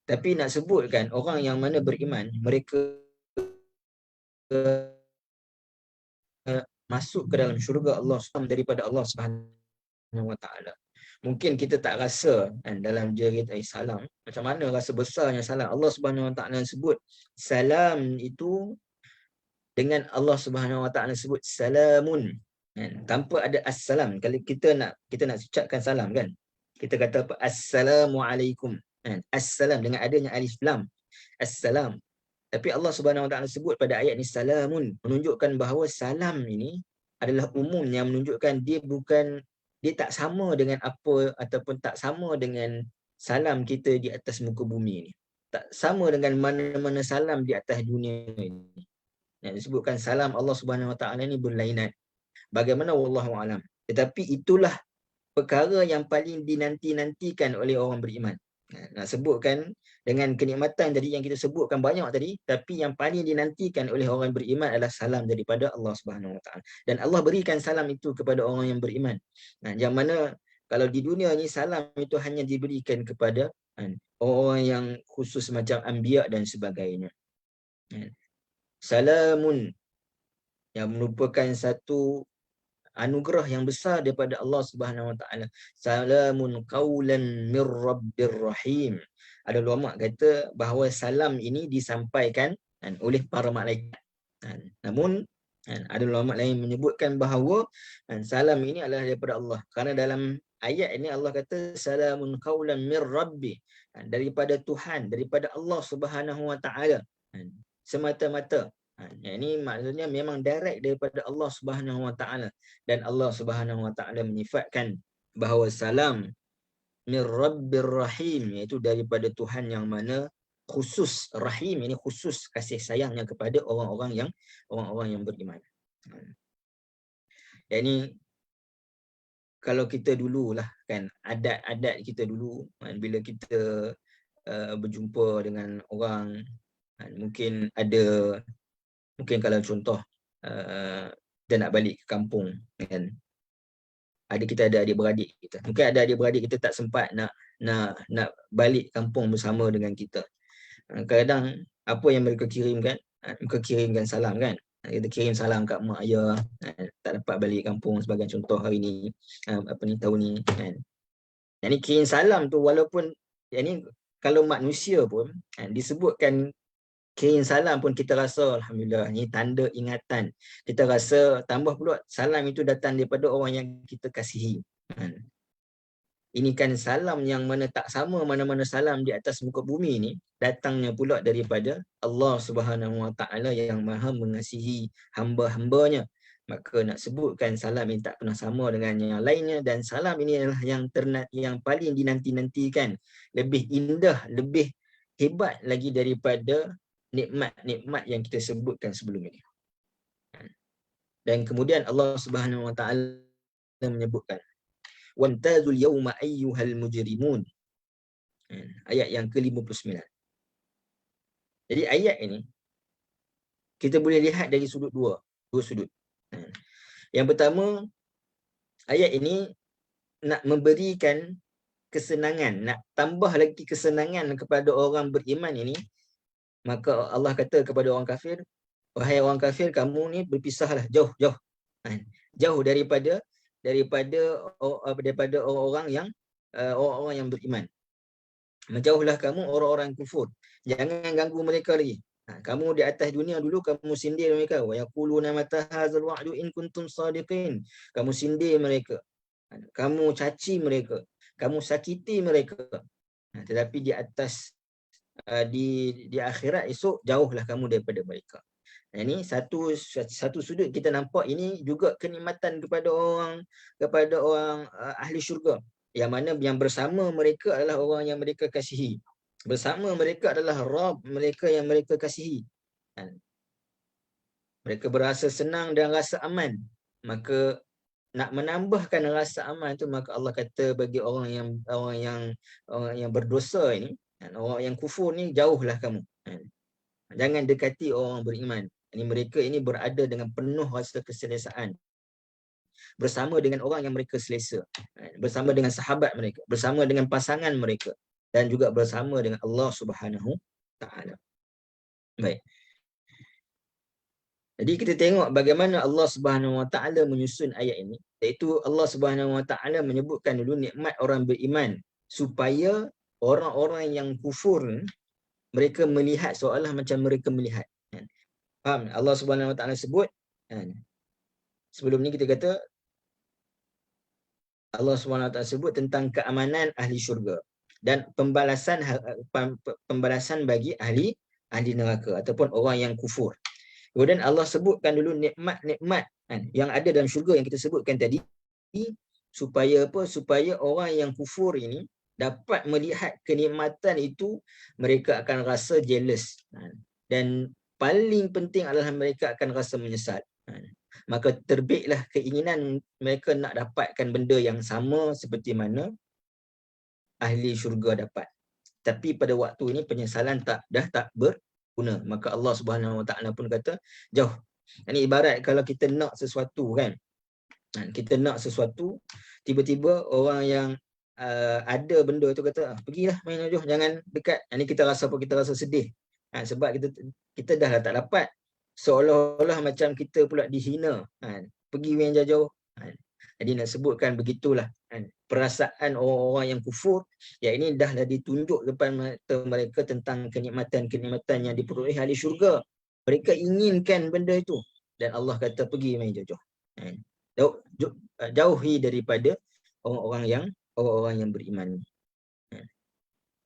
Tapi nak sebutkan orang yang mana beriman, mereka masuk ke dalam syurga Allah daripada Allah Subhanahu Wa Taala. Mungkin kita tak rasa dalam diri salam, macam mana rasa besarnya salam. Allah Subhanahu Wa Taala sebut salam itu dengan Allah Subhanahu Wa Taala sebut salamun, tanpa ada assalam. Kalau kita nak ucapkan salam kan, kita kata apa? Assalamualaikum. Assalam dengan adanya alif lam. Assalam. Tapi Allah Subhanahu Wa Taala sebut pada ayat ni salamun, menunjukkan bahawa salam ini adalah umum, yang menunjukkan dia tak sama dengan apa, ataupun tak sama dengan salam kita di atas muka bumi ni. Tak sama dengan mana-mana salam di atas dunia ini. Yang disebutkan salam Allah Subhanahu Wa Taala ni berlainan. Bagaimana wallahu alam. Tetapi itulah perkara yang paling dinanti-nantikan oleh orang beriman. Nak sebutkan dengan kenikmatan tadi yang kita sebutkan banyak tadi, tapi yang paling dinantikan oleh orang beriman adalah salam daripada Allah Subhanahu Wa Taala. Dan Allah berikan salam itu kepada orang yang beriman. Yang mana kalau di dunia ni salam itu hanya diberikan kepada orang yang khusus macam anbiya dan sebagainya. Salamun yang merupakan satu anugerah yang besar daripada Allah Subhanahu Wa Taala. Salamun qaulan mir rabbir rahim. Ada ulama kata bahawa salam ini disampaikan oleh para malaikat. Namun ada ulama lain menyebutkan bahawa salam ini adalah daripada Allah. Kerana dalam ayat ini Allah kata salamun qaulan mir rabbi, daripada Tuhan, daripada Allah Subhanahu Wa Taala. Semata-mata. Ini maksudnya memang direct daripada Allah Subhanahu Wa Taala, dan Allah Subhanahu Wa Taala menyifatkan bahawa salam mir rabbir rahim, iaitu daripada Tuhan yang mana khusus rahim, ini khusus kasih sayangnya kepada orang-orang yang beriman. Ini kalau kita dululah kan, adat-adat kita dulu bila kita berjumpa dengan orang, mungkin kalau contoh kita nak balik ke kampung kan, kita ada adik-beradik kita. Mungkin ada adik-beradik kita tak sempat nak balik kampung bersama dengan kita. Kadang apa yang mereka kirimkan, mereka kirimkan salam kan. Kita kirim salam kat mak ayah, tak dapat balik kampung sebagai contoh hari ni, tahun ni kan. Jadi kirim salam tu, walaupun kalau manusia pun disebutkan kirim salam pun kita rasa alhamdulillah, ni tanda ingatan. Kita rasa tambah pula salam itu datang daripada orang yang kita kasihi. Ini kan salam yang mana tak sama mana-mana salam di atas muka bumi ni, datangnya pula daripada Allah Subhanahu Wa Taala yang Maha mengasihi hamba-hambanya. Maka nak sebutkan salam ini tak pernah sama dengan yang lainnya, dan salam ini adalah yang paling dinanti-nantikan, lebih indah, lebih hebat lagi daripada nikmat-nikmat yang kita sebutkan sebelum ini. Dan kemudian Allah Subhanahu Wa Taala menyebutkan wamtazul yawma ayyuhal mujrimun, ayat yang ke-59. Jadi ayat ini kita boleh lihat dari dua sudut. Yang pertama, ayat ini nak memberikan kesenangan, nak tambah lagi kesenangan kepada orang beriman ini, Maka Allah kata kepada orang kafir, wahai orang kafir, kamu ni berpisahlah, jauh. Jauh daripada orang-orang yang beriman. Menjauhlah kamu orang-orang kufur. Jangan ganggu mereka lagi. Kamu di atas dunia dulu, kamu sindir mereka. Wa yaquluna mata hadzal wa'du in kuntum shadiqin. Kamu sindir mereka. Kamu caci mereka. Kamu sakiti mereka. Tetapi di atas di akhirat esok, jauhlah kamu daripada mereka. Ini satu sudut kita nampak, ini juga kenikmatan kepada orang ahli syurga. Yang mana yang bersama mereka adalah orang yang mereka kasihi. Bersama mereka adalah Rabb mereka yang mereka kasihi. Mereka berasa senang dan rasa aman. Maka nak menambahkan rasa aman tu, maka Allah kata bagi orang yang berdosa ini, orang yang kufur ni, jauhlah kamu. Jangan dekati orang beriman. Ini mereka ini berada dengan penuh rasa keselesaan bersama dengan orang yang mereka selesa, bersama dengan sahabat mereka, bersama dengan pasangan mereka, dan juga bersama dengan Allah Subhanahu Taala. Baik. Jadi kita tengok bagaimana Allah Subhanahu Wa Taala menyusun ayat ini, iaitu Allah Subhanahu Wa Taala menyebutkan dulu nikmat orang beriman supaya orang-orang yang kufur mereka melihat seolah macam mereka melihat. Faham? Allah Subhanahu Wa Taala sebut, sebelum ni kita kata Allah Subhanahu Wa Taala sebut tentang keamanan ahli syurga dan pembalasan bagi ahli neraka ataupun orang yang kufur. Kemudian Allah sebutkan dulu nikmat-nikmat yang ada dalam syurga yang kita sebutkan tadi, supaya apa? Supaya orang yang kufur ini dapat melihat kenikmatan itu, mereka akan rasa jealous. Dan paling penting adalah mereka akan rasa menyesal. Maka terbitlah keinginan mereka nak dapatkan benda yang sama seperti mana ahli syurga dapat. Tapi pada waktu ini penyesalan dah tak berguna. Maka Allah Subhanahu Wa Taala pun kata, jauh. Ini ibarat kalau kita nak sesuatu kan. Kita nak sesuatu, tiba-tiba orang yang ada benda tu kata, pergilah main jauh, jangan dekat. Ini kita rasa apa? Kita rasa sedih. Sebab kita dah tak dapat. Seolah-olah macam kita pula dihina. Pergi main jauh-jauh. Jadi nak sebutkan begitulah perasaan orang-orang yang kufur, yang ini dah ditunjuk depan mata mereka tentang kenikmatan-kenikmatan yang diperoleh ahli syurga. Mereka inginkan benda itu. Dan Allah kata pergi main jauh-jauh. Jauhi daripada orang-orang yang beriman.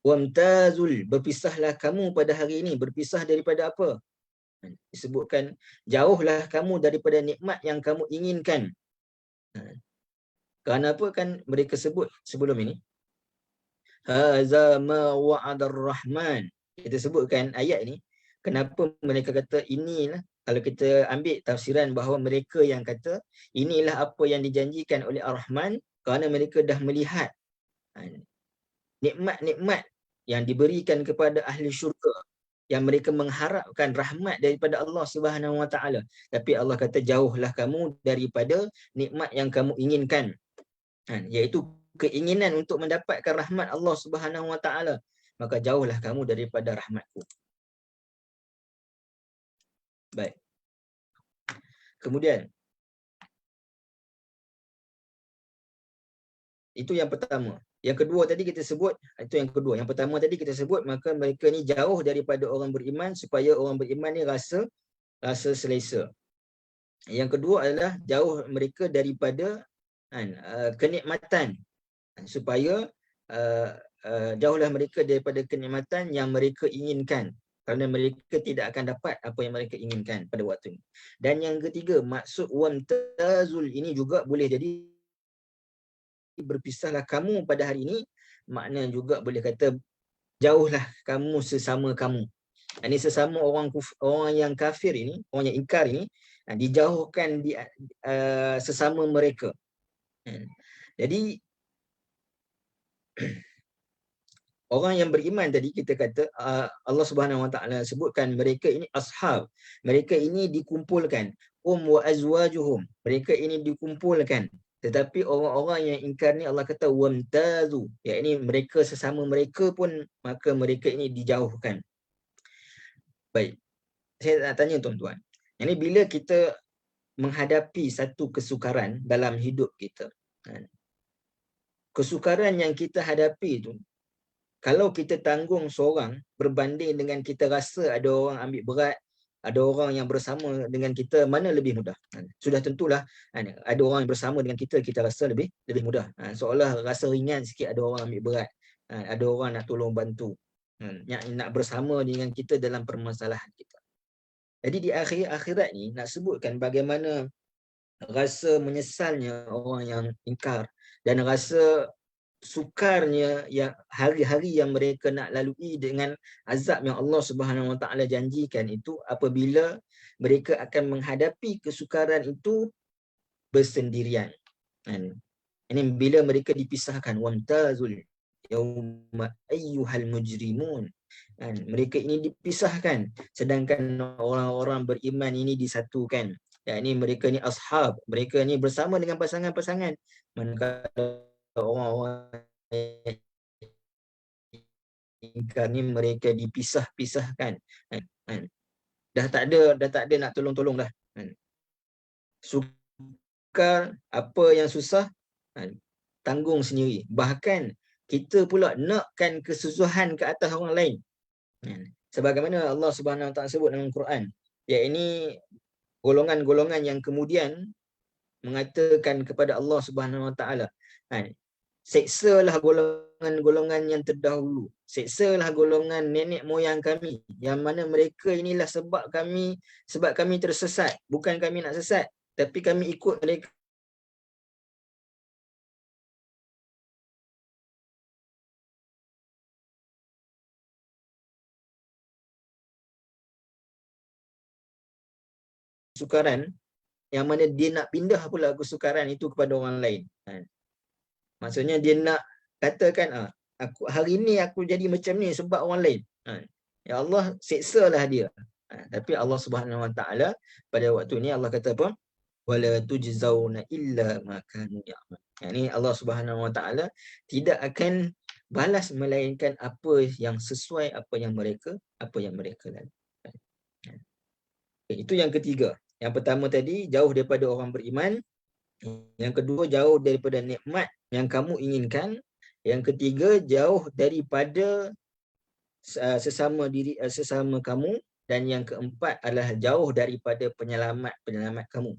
Wamtazul, berpisahlah kamu pada hari ini. Berpisah daripada apa? Disebutkan, jauhlah kamu daripada nikmat yang kamu inginkan. Kerana apa kan mereka sebut sebelum ini? Haza ma wa'adar rahman. Kita sebutkan ayat ini. Kenapa mereka kata inilah, kalau kita ambil tafsiran bahawa mereka yang kata inilah apa yang dijanjikan oleh Ar-Rahman, kerana mereka dah melihat nikmat-nikmat yang diberikan kepada ahli syurga, yang mereka mengharapkan rahmat daripada Allah Subhanahu Wa Taala. Tapi Allah kata jauhlah kamu daripada nikmat yang kamu inginkan. Iaitu keinginan untuk mendapatkan rahmat Allah Subhanahu Wa Taala. Maka jauhlah kamu daripada rahmatku. Baik. Kemudian itu yang pertama. Yang kedua tadi kita sebut, itu yang kedua. Yang pertama tadi kita sebut, maka mereka ni jauh daripada orang beriman supaya orang beriman ni rasa selesa. Yang kedua adalah jauh mereka daripada kenikmatan, supaya jauhlah mereka daripada kenikmatan yang mereka inginkan, kerana mereka tidak akan dapat apa yang mereka inginkan pada waktu ini. Dan yang ketiga, maksud wamtazul ini juga boleh jadi berpisahlah kamu pada hari ini, makna juga boleh kata jauhlah kamu sesama kamu. Ini sesama orang yang kafir ini, orang yang ingkar ini, dijauhkan sesama mereka. Jadi orang yang beriman tadi kita kata Allah Subhanahu Wa Taala sebutkan mereka ini ashab. Mereka ini dikumpulkan, wa azwajuhum. Mereka ini dikumpulkan. Tetapi orang-orang yang ingkar ni Allah kata wamtazu, yakni mereka sesama mereka pun, maka mereka ini dijauhkan. Baik. Saya nak tanya tuan-tuan. Yang ni bila kita menghadapi satu kesukaran dalam hidup kita, kesukaran yang kita hadapi tu, kalau kita tanggung seorang berbanding dengan kita rasa ada orang ambil berat, ada orang yang bersama dengan kita, mana lebih mudah? Sudah tentulah ada orang yang bersama dengan kita, kita rasa lebih mudah. Seolah rasa ringan sikit ada orang ambil berat, ada orang nak tolong bantu, nak bersama dengan kita dalam permasalahan kita. Jadi di akhirat ni nak sebutkan bagaimana rasa menyesalnya orang yang ingkar dan rasa sukarnya yang hari-hari yang mereka nak lalui dengan azab yang Allah Subhanahu Wa Taala janjikan itu apabila mereka akan menghadapi kesukaran itu bersendirian. Ini bila mereka dipisahkan, wamtazul yauma ayyuhal mujrimun. Mereka ini dipisahkan sedangkan orang-orang beriman ini disatukan. Ini mereka ni ashab, mereka ni bersama dengan pasangan-pasangan. Manakala orang-orang ingkar ni mereka dipisah-pisahkan. Dah tak ada nak tolong-tolong dah. Sukar, apa yang susah, tanggung sendiri. Bahkan kita pula nakkan kesusahan ke atas orang lain. Sebagaimana Allah Subhanahu Wa Taala sebut dalam Quran, iaitu golongan-golongan yang kemudian mengatakan kepada Allah Subhanahu Wa Taala, seksalah golongan-golongan yang terdahulu, seksalah golongan nenek moyang kami, yang mana mereka inilah sebab kami tersesat, bukan kami nak sesat, tapi kami ikut mereka. Kesukaran yang mana dia nak pindah pula kesukaran itu kepada orang lain. Maksudnya dia nak katakan, aku hari ni aku jadi macam ni sebab orang lain. Ya Allah, seksalah dia. Tapi Allah Subhanahu Wa Taala pada waktu ni Allah kata apa? Wala tujzauna illa ma kanu ya'mal. Ini Allah Subhanahu Wa Taala tidak akan balas melainkan apa yang sesuai apa yang mereka lakukan. Itu yang ketiga. Yang pertama tadi, jauh daripada orang beriman. Yang kedua, jauh daripada nikmat yang kamu inginkan. Yang ketiga, jauh daripada sesama kamu. Dan yang keempat adalah jauh daripada penyelamat kamu.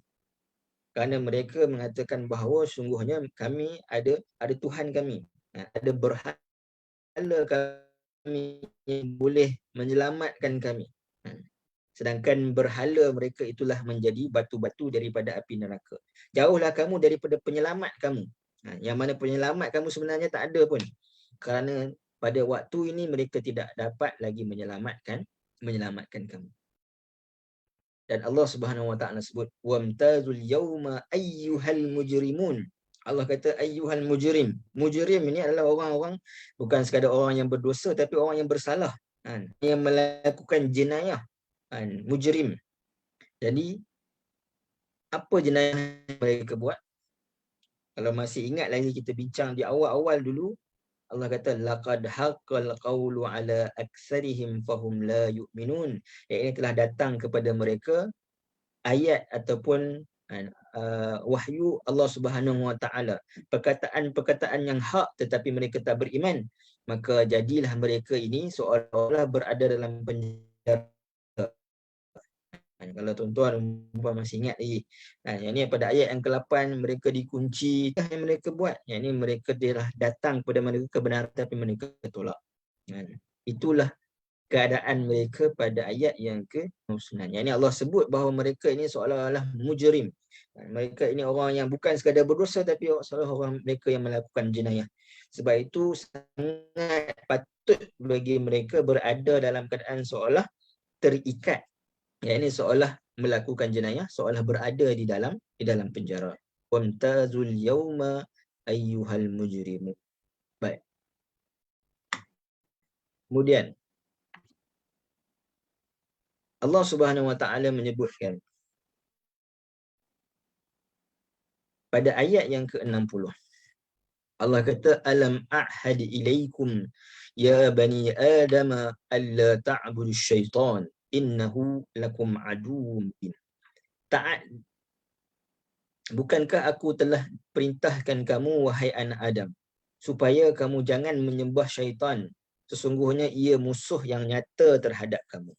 Kerana mereka mengatakan bahawa sungguhnya kami ada Tuhan kami. Ada berhala kami yang boleh menyelamatkan kami. Sedangkan berhala mereka itulah menjadi batu-batu daripada api neraka. Jauhlah kamu daripada penyelamat kamu. Yang mana penyelamat kamu sebenarnya tak ada pun. Kerana pada waktu ini mereka tidak dapat lagi menyelamatkan kamu. Dan Allah Subhanahu Wa Taala sebut, wamtazul yauma ayyuhal mujrimun. Allah kata ayyuhal mujrim. Mujrim ini adalah orang-orang, bukan sekadar orang yang berdosa, tapi orang yang bersalah, yang melakukan jenayah. Mujrim. Jadi apa jenayah mereka buat? Kalau masih ingat lagi kita bincang di awal-awal dulu, Allah kata laqad haqqal qawlu ala aktsarihim fahum la yu'minun. Ini telah datang kepada mereka ayat ataupun wahyu Allah Subhanahu Wa Taala, perkataan-perkataan yang hak tetapi mereka tak beriman. Maka jadilah mereka ini seolah-olah berada dalam penjara. Kalau tuan-tuan masih ingat lagi, yang ni pada ayat yang ke-8, mereka dikunci. Yang mereka buat, yang ni mereka telah datang kepada mereka kebenaran tapi mereka tolak. Itulah keadaan mereka pada ayat yang ke-9. Yang ni Allah sebut bahawa mereka ini seolah-olah mujrim. Mereka ini orang yang bukan sekadar berdosa tapi seolah orang mereka yang melakukan jenayah. Sebab itu sangat patut bagi mereka berada dalam keadaan seolah terikat. Yang ini seolah melakukan jenayah, seolah berada di dalam penjara. Wamtazul yauma ayyuhal mujrimu. Baik. Kemudian Allah Subhanahu Wa Taala menyebutkan pada ayat yang ke-60. Allah kata alam a'had ilaikum ya bani adam alla ta'budu syaitan innahu lakum aduwwun mubin. Taat, bukankah aku telah perintahkan kamu wahai anak Adam supaya kamu jangan menyembah syaitan, sesungguhnya ia musuh yang nyata terhadap kamu.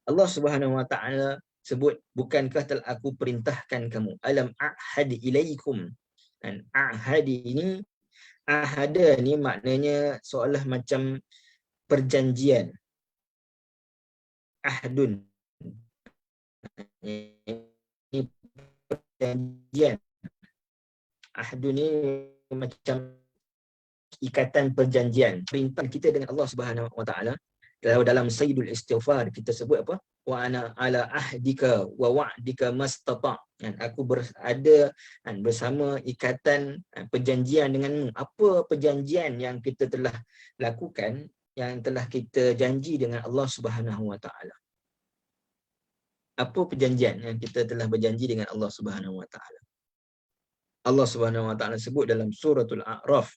Allah Subhanahu Wa Taala sebut, bukankah telah aku perintahkan kamu, alam ahad ilaikum. Dan ahad ini, ahada ni maknanya seolah macam perjanjian. Ahdun, ini perjanjian. Ahdun ni macam ikatan perjanjian. Perintah kita dengan Allah Subhanahu Wa Taala. Kalau dalam Sayyidul Istighfar kita sebut apa? Wa ana ala ahdika wa wa'dika mastata'. Aku berada bersama ikatan perjanjian denganmu. Apa perjanjian yang kita telah lakukan, yang telah kita janji dengan Allah Subhanahu Wa Taala? Apa perjanjian yang kita telah berjanji dengan Allah Subhanahu Wa Taala? Allah Subhanahu Wa Taala sebut dalam suratul A'raf,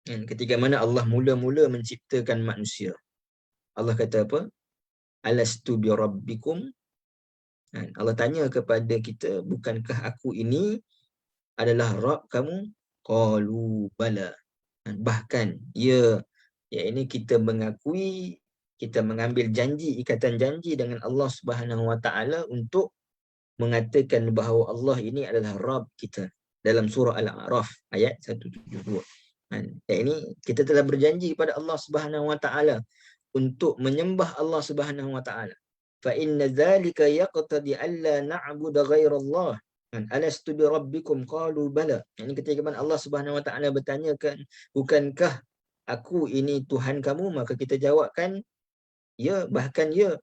ketika mana Allah mula-mula menciptakan manusia. Allah kata apa? Alastu bi rabbikum. Allah tanya kepada kita, bukankah aku ini adalah Rabb kamu? Qalu bala. Bahkan ya, ini kita mengakui, kita mengambil janji, ikatan janji dengan Allah Subhanahu Wa Taala untuk mengatakan bahawa Allah ini adalah Rabb kita. Dalam surah Al-A'raf ayat 172. Ini kita telah berjanji kepada Allah Subhanahu Wa Taala untuk menyembah Allah Subhanahu Wa Taala. Fa inna dzalika yaqtadi alla na'budu ghairallah. Alastu bi rabbikum qalu bala. Ini ketika Allah Subhanahu Wa Taala bertanyakan, bukankah aku ini Tuhan kamu? Maka kita jawabkan ya, bahkan ya.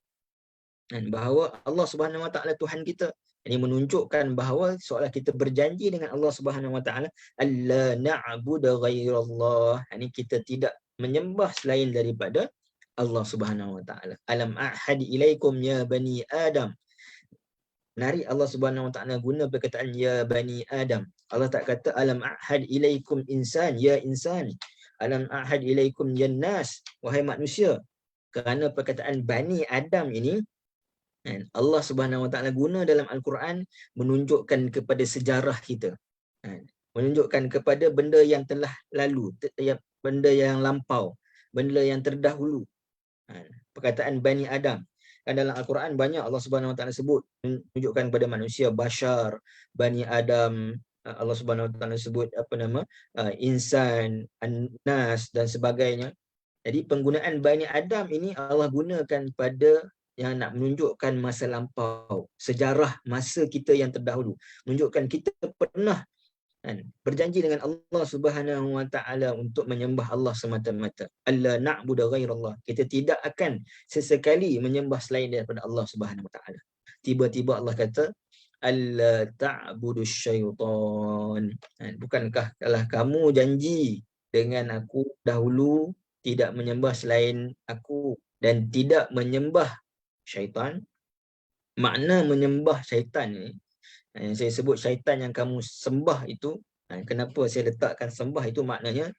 Bahawa Allah Subhanahu Wa Taala Tuhan kita. Ini menunjukkan bahawa seolah kita berjanji dengan Allah Subhanahu Wa Taala, alla na'budu ghairallah. Ini kita tidak menyembah selain daripada Allah Subhanahu Wa Taala. Alam ahad ilaikum ya bani Adam. Menarik, Allah Subhanahu Wa Taala guna perkataan ya bani Adam. Allah tak kata alam ahad ilaikum insan, ya insan. Alam ahad ilaikum ya nas, wahai manusia. Kerana perkataan bani Adam ini, Allah Subhanahu Wa Taala guna dalam Al-Quran menunjukkan kepada sejarah kita. Menunjukkan kepada benda yang telah lalu, benda yang lampau, benda yang terdahulu. Perkataan Bani Adam. Dan dalam Al-Quran banyak Allah Subhanahu Wa Taala sebut, menunjukkan kepada manusia, Bashar, Bani Adam. Allah Subhanahu Wa Taala sebut insan, an-nas dan sebagainya. Jadi penggunaan Bani Adam ini Allah gunakan pada yang nak menunjukkan masa lampau, sejarah masa kita yang terdahulu. Menunjukkan kita pernah berjanji dengan Allah Subhanahu Wa Taala untuk menyembah Allah semata-mata. Alla na'budu ghairallah. Kita tidak akan sesekali menyembah selain daripada Allah Subhanahu Wa Taala. Tiba-tiba Allah kata, alla ta'budu syaitan. Bukankah kalau kamu janji dengan aku dahulu tidak menyembah selain aku dan tidak menyembah syaitan? Makna menyembah syaitan ni, yang saya sebut syaitan yang kamu sembah itu, kenapa saya letakkan sembah itu, maknanya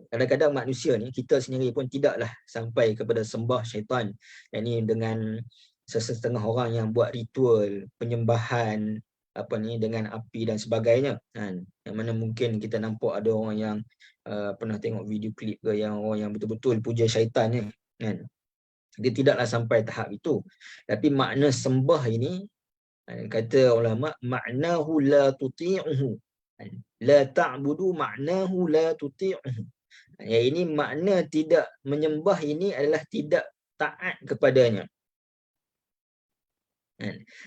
kadang-kadang manusia ni, kita sendiri pun tidaklah sampai kepada sembah syaitan. Yang ni dengan setengah orang yang buat ritual penyembahan dengan api dan sebagainya. Yang mana mungkin kita nampak ada orang yang pernah tengok video klip ke, yang orang yang betul-betul puja syaitan ni. Dia tidaklah sampai tahap itu. Tapi makna sembah ini, kata ulama, maknahu la tuti'uhu. La ta'budu maknahu la tuti'uhu. Yang ini makna tidak menyembah ini adalah tidak taat kepadanya.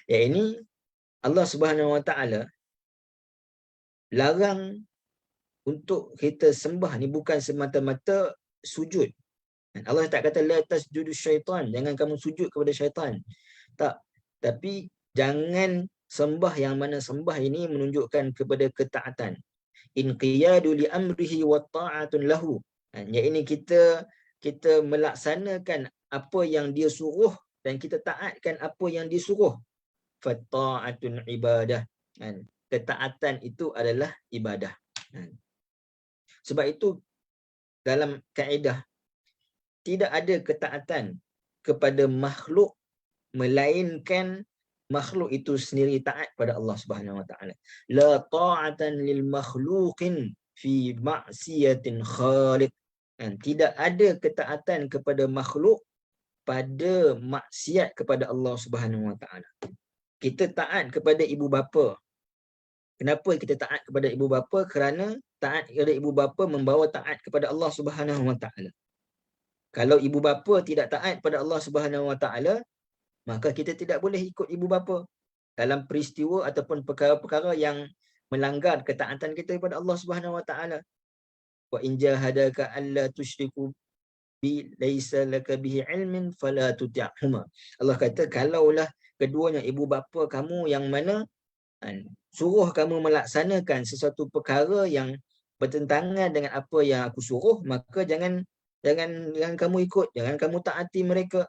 Yang ini Allah Subhanahu Wa Taala larang untuk kita sembah ni bukan semata-mata sujud. Allah tak kata la tasjudu syaitan, jangan kamu sujud kepada syaitan. Tak. Tapi jangan sembah, yang mana sembah ini menunjukkan kepada ketaatan. Inqiyadu li amrihi wa ta'atun lahu. Yang ini kita melaksanakan apa yang dia suruh dan kita taatkan apa yang disuruh. Fata'atun ibadah. Ketaatan itu adalah ibadah. Sebab itu dalam kaedah tidak ada ketaatan kepada makhluk melainkan makhluk itu sendiri taat pada Allah Subhanahu wa taala. La ta'atan lil makhluqin fi ma'siyatin khaliq. Dan tidak ada ketaatan kepada makhluk pada maksiat kepada Allah Subhanahu wa taala. Kita taat kepada ibu bapa. Kenapa kita taat kepada ibu bapa? Kerana taat kepada ibu bapa membawa taat kepada Allah Subhanahu wa taala. Kalau ibu bapa tidak taat pada Allah Subhanahu wa taala, maka kita tidak boleh ikut ibu bapa dalam peristiwa ataupun perkara-perkara yang melanggar ketaatan kita kepada Allah Subhanahu wa taala. Wa in jahadaka alla tusyriku bi laisa laka bihi ilmin fala tuti'huma. Allah kata kalaulah keduanya ibu bapa kamu yang mana suruh kamu melaksanakan sesuatu perkara yang bertentangan dengan apa yang aku suruh, maka jangan kamu ikut, jangan kamu taati mereka.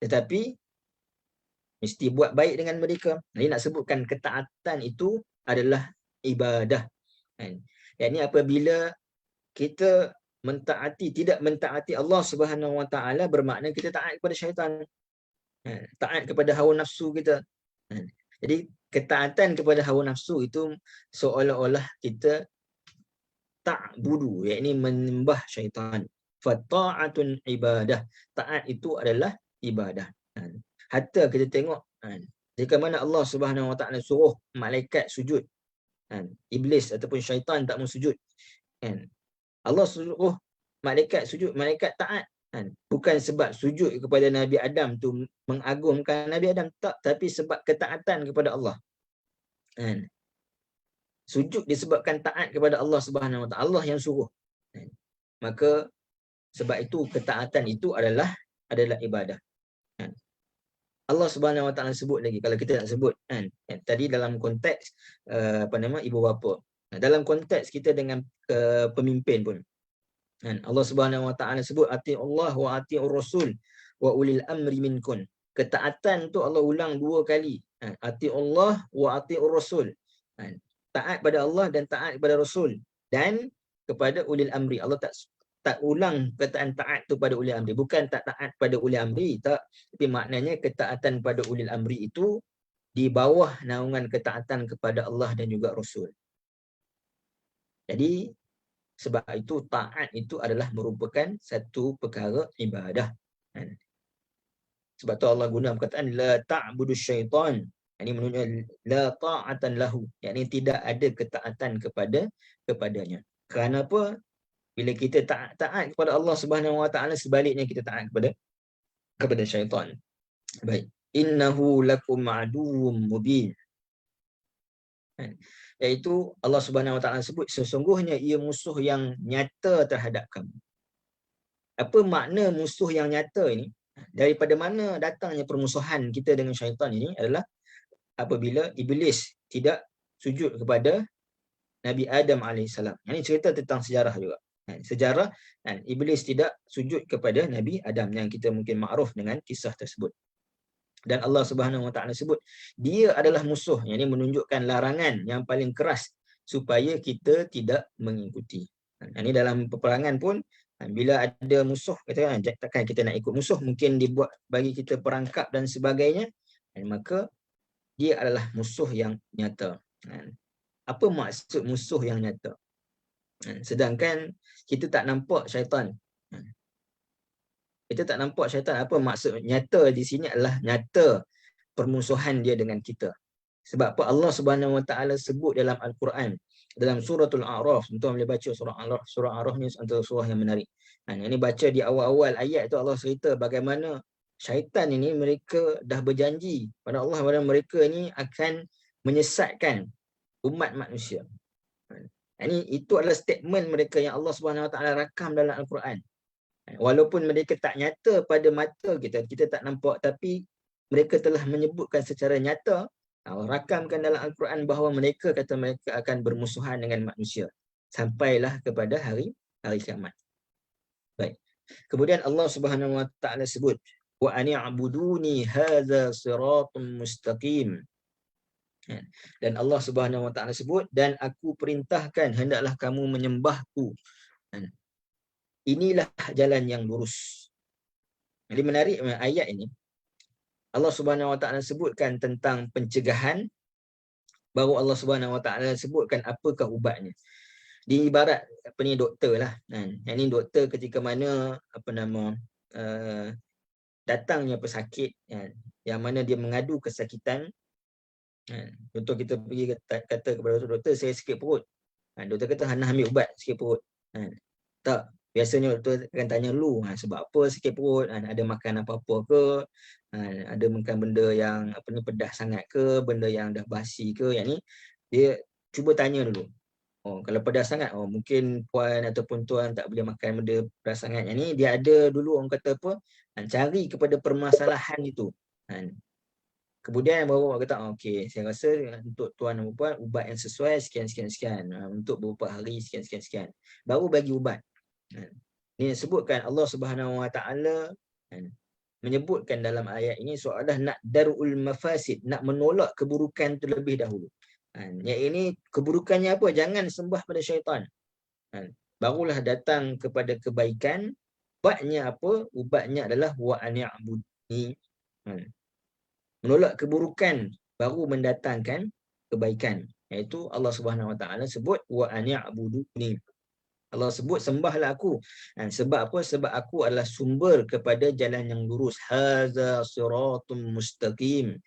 Tetapi mesti buat baik dengan mereka. Ini nak sebutkan ketaatan itu adalah ibadah. Yang ini apabila kita tidak mentaati Allah Subhanahu wa taala bermakna kita taat kepada syaitan. Taat kepada hawa nafsu kita. Jadi ketaatan kepada hawa nafsu itu seolah-olah kita ta'budu, yakni menyembah syaitan. Fata'atun ibadah. Taat itu adalah ibadah. Hatta kita tengok jika mana Allah Subhanahu wa taala suruh malaikat sujud, iblis ataupun syaitan tak mau sujud, Allah suruh malaikat sujud, malaikat taat, bukan sebab sujud kepada Nabi Adam tu mengagungkan Nabi Adam, tak, tapi sebab ketaatan kepada Allah. Sujud disebabkan taat kepada Allah Subhanahu wa taala, Allah yang suruh. Maka sebab itu ketaatan itu adalah ibadah. Allah Subhanahu wa taala sebut lagi, kalau kita nak sebut tadi dalam konteks ibu bapa. Dalam konteks kita dengan pemimpin pun. Allah Subhanahu wa taala sebut ati'ullah wa ati'ur rasul wa ulil amri minkum. Ketaatan tu Allah ulang 2 kali. Ati'ullah wa ati'ur rasul. Taat pada Allah dan taat kepada Rasul dan kepada ulil amri. Allah tak ulang perkataan taat tu pada ulil amri. Bukan tak taat pada ulil amri, tak. Tapi maknanya ketaatan pada ulil amri itu di bawah naungan ketaatan kepada Allah dan juga Rasul. Jadi sebab itu taat itu adalah merupakan satu perkara ibadah. Sebab tu Allah guna perkataan la ta'budu syaitan. Ini menunjukkan la ta'atan lahu, yakni tidak ada ketaatan kepadanya. Kerana apa? Bila kita taat kepada Allah Subhanahu wa taala, sebaliknya kita taat kepada syaitan. Baik. Innahu lakum aduwwum mubin. Iaitu Allah Subhanahu wa taala sebut sesungguhnya ia musuh yang nyata terhadap kamu. Apa makna musuh yang nyata ini? Daripada mana datangnya permusuhan kita dengan syaitan ini adalah apabila iblis tidak sujud kepada Nabi Adam AS. Ini cerita tentang sejarah juga. Sejarah iblis tidak sujud kepada Nabi Adam yang kita mungkin makruf dengan kisah tersebut. Dan Allah Subhanahu wa taala sebut dia adalah musuh, yang ini menunjukkan larangan yang paling keras supaya kita tidak mengikuti. Ini dalam peperangan pun bila ada musuh, katakan takkan kita nak ikut musuh, mungkin dibuat bagi kita perangkap dan sebagainya, maka dia adalah musuh yang nyata. Apa maksud musuh yang nyata? Sedangkan kita tak nampak syaitan. Kita tak nampak syaitan. Apa maksud nyata di sini adalah nyata permusuhan dia dengan kita. Sebab apa Allah Subhanahu wa taala sebut dalam Al-Quran, dalam suratul A'raf. Tuan boleh baca surah A'raf. Surah A'raf ni antara surah yang menarik. Ini baca di awal-awal ayat tu Allah cerita bagaimana syaitan ini mereka dah berjanji pada Allah bahawa mereka ini akan menyesatkan umat manusia. Itu adalah statement mereka yang Allah Subhanahu wa taala rakam dalam Al-Quran. Walaupun mereka tak nyata pada mata kita tak nampak, tapi mereka telah menyebutkan secara nyata, rakamkan dalam Al-Quran bahawa mereka kata mereka akan bermusuhan dengan manusia sampailah kepada hari kiamat. Baik. Kemudian Allah Subhanahu wa taala sebut wa ani'buduni hadza siratun mustaqim. Dan Allah Subhanahu wa taala sebut dan aku perintahkan hendaklah kamu menyembahku Inilah jalan yang lurus. Jadi menarik ayat ini. Allah Subhanahu Wa Taala sebutkan tentang pencegahan, baru Allah Subhanahu Wa Taala sebutkan apakah ubatnya. Di ibarat apa ni, doktor lah kan. Yang ni doktor ketika mana datangnya pesakit kan, yang mana dia mengadu kesakitan kan. Contoh kita pergi kata kepada doktor, saya sakit perut. Doktor kata hana ambil ubat sakit perut. Tak, biasanya doktor akan tanya lu sebab apa sakit perut, ada makan apa-apa ke, ada makan benda yang pedas sangat ke, benda yang dah basi ke. Yang ni dia cuba tanya dulu. Kalau pedas sangat, mungkin puan ataupun tuan tak boleh makan benda pedas sangat. Yang ni dia ada dulu orang kata apa, cari kepada permasalahan itu. Kemudian baru orang kata, okey, saya rasa untuk tuan dan puan ubat yang sesuai sekian. Untuk beberapa hari sekian. Baru bagi ubat. Ini disebutkan Allah Subhanahu Wa Taala menyebutkan dalam ayat ini soalah nak darul mafasid, nak menolak keburukan terlebih dahulu. Yang ini keburukannya apa? Jangan sembah pada syaitan. Barulah datang kepada kebaikan. Ubatnya apa? Ubatnya adalah wa ani'budni. Menolak keburukan baru mendatangkan kebaikan. Iaitu Allah Subhanahu Wa Taala sebut wa ani'budni. Allah sebut sembahlah aku. Sebab apa? Sebab aku adalah sumber kepada jalan yang lurus. Hadza siratum mustaqim.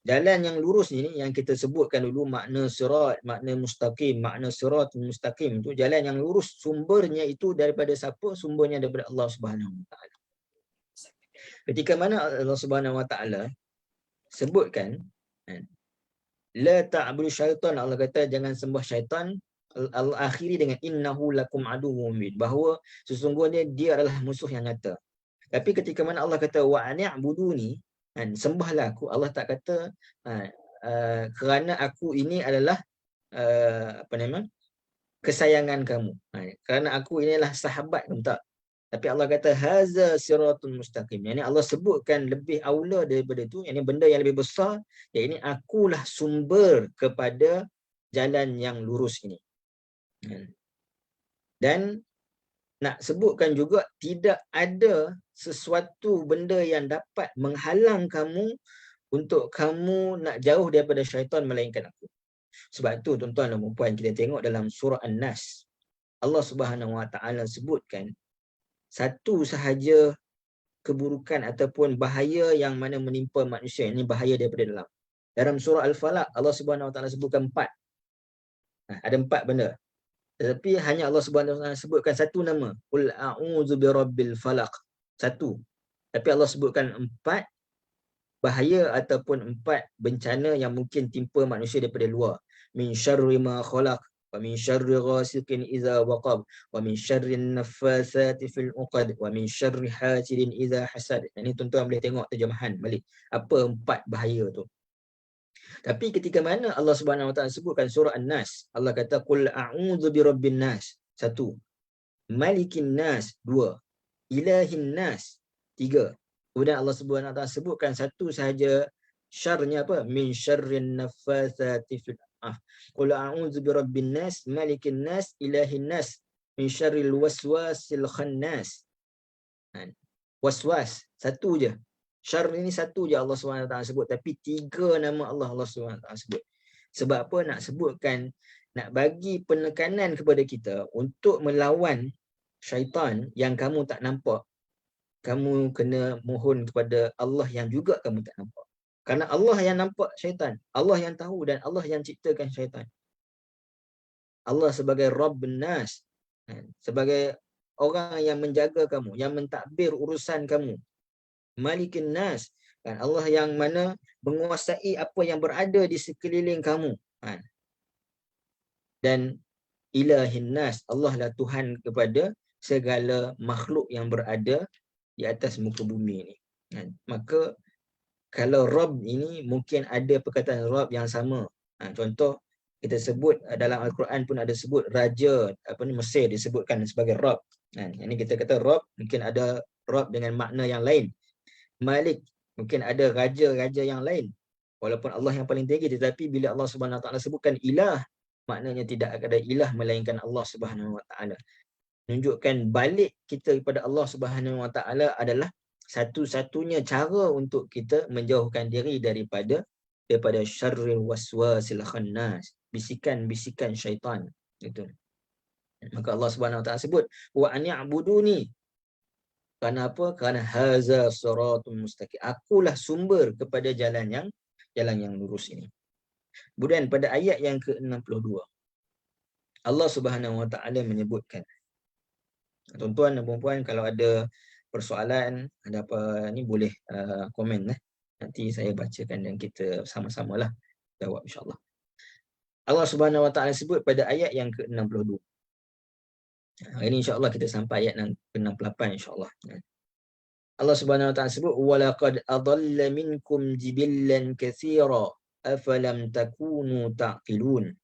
Jalan yang lurus ini yang kita sebutkan dulu, makna sirat, makna mustaqim, makna sirat mustaqim itu jalan yang lurus. Sumbernya itu daripada siapa? Sumbernya daripada Allah Subhanahu Wa Taala. Ketika mana Allah Subhanahu Wa Taala sebutkan la ta'budu syaitan, Allah kata jangan sembah syaitan. Allah akhiri dengan innahu lakum aduwwum mubin, bahawa sesungguhnya dia adalah musuh yang nyata. Tapi ketika mana Allah kata wa ani'buduni, sembahlah aku, Allah tak kata kerana aku ini adalah kesayangan kamu, kerana aku ini adalah sahabat kamu, tak. Tapi Allah kata haza siratul mustaqim. Yang ini Allah sebutkan lebih aula daripada itu. Yang ini benda yang lebih besar. Yang ini akulah sumber kepada jalan yang lurus ini. Dan nak sebutkan juga tidak ada sesuatu benda yang dapat menghalang kamu untuk kamu nak jauh daripada syaitan melainkan aku. Sebab itu tuan-tuan dan puan, kita tengok dalam surah An-Nas, Allah Subhanahu Wa Taala sebutkan satu sahaja keburukan ataupun bahaya yang mana menimpa manusia. Ini bahaya daripada dalam. Dalam surah Al-Falaq, Allah Subhanahu Wa Taala sebutkan 4. Ada 4 benda. Tetapi hanya Allah Subhanahu Wa Taala sebutkan satu nama. Qul a'udzu birabbil falaq. Satu. Tapi Allah sebutkan 4 bahaya ataupun 4 bencana yang mungkin timpa manusia daripada luar. Min syarri ma khalaq, wa min syarri ghasiqin idza waqab, wa min syarri naffasati fil 'uqad, wa min syarri hasidin idza hasad. Ini tuan-tuan boleh tengok terjemahan balik. Apa 4 bahaya tu. Tapi ketika mana Allah Subhanahu Wa Taala sebutkan surah An-Nas, Allah kata qul a'udzu birabbin nas. 1. Malikin nas. 2. Ilahin nas. 3. Kemudian Allah Subhanahu Wa Taala sebutkan satu sahaja syarnya apa? Min syarrin naffasati fil qul a'udzu birabbin nas, malikin nas, ilahin nas, min syarril waswasil khannas. Waswas satu je. Syar ini satu je Allah SWT sebut, tapi 3 nama Allah SWT sebut. Sebab apa? Nak sebutkan, nak bagi penekanan kepada kita untuk melawan syaitan yang kamu tak nampak. Kamu kena mohon kepada Allah yang juga kamu tak nampak. Kerana Allah yang nampak syaitan, Allah yang tahu dan Allah yang ciptakan syaitan. Allah sebagai Rabbun Nas, sebagai orang yang menjaga kamu, yang mentadbir urusan kamu. Malikin Nas, kan, Allah yang mana menguasai apa yang berada di sekeliling kamu. Dan Ilahin Nas, Allah lah Tuhan kepada segala makhluk yang berada di atas muka bumi ini. Maka kalau Rabb ini mungkin ada perkataan Rabb yang sama. Contoh kita sebut dalam Al-Quran pun ada sebut raja Mesir disebutkan sebagai Rabb. Ini kita kata Rabb, mungkin ada Rabb dengan makna yang lain. Malik, mungkin ada raja-raja yang lain. Walaupun Allah yang paling tinggi, tetapi bila Allah Subhanahu Wa Taala sebutkan ilah, maknanya tidak ada ilah melainkan Allah Subhanahu Wa Taala. Menunjukkan balik kita kepada Allah Subhanahu Wa Taala adalah satu-satunya cara untuk kita menjauhkan diri daripada syarril waswasil khannas, bisikan-bisikan syaitan itu. Maka Allah Subhanahu Wa Taala sebut wa ani'buduni. Kerana apa? Kerana haza siratul mustaqim. Akulah sumber kepada jalan yang lurus ini. Kemudian pada ayat yang ke-62 Allah Subhanahu Wa Taala menyebutkan, tuan-tuan dan puan-puan, kalau ada persoalan, ada apa ni, boleh komen nanti saya bacakan dan kita sama-samalah jawab insya-Allah. Allah Subhanahu Wa Taala sebut pada ayat yang ke-62. Hari ini insya-Allah kita sampai ayat yang ke-68 insya-Allah. Allah Subhanahu Wa Taala sebut walaqad adalla minkum jibillan katsira afalam takunu taqilun.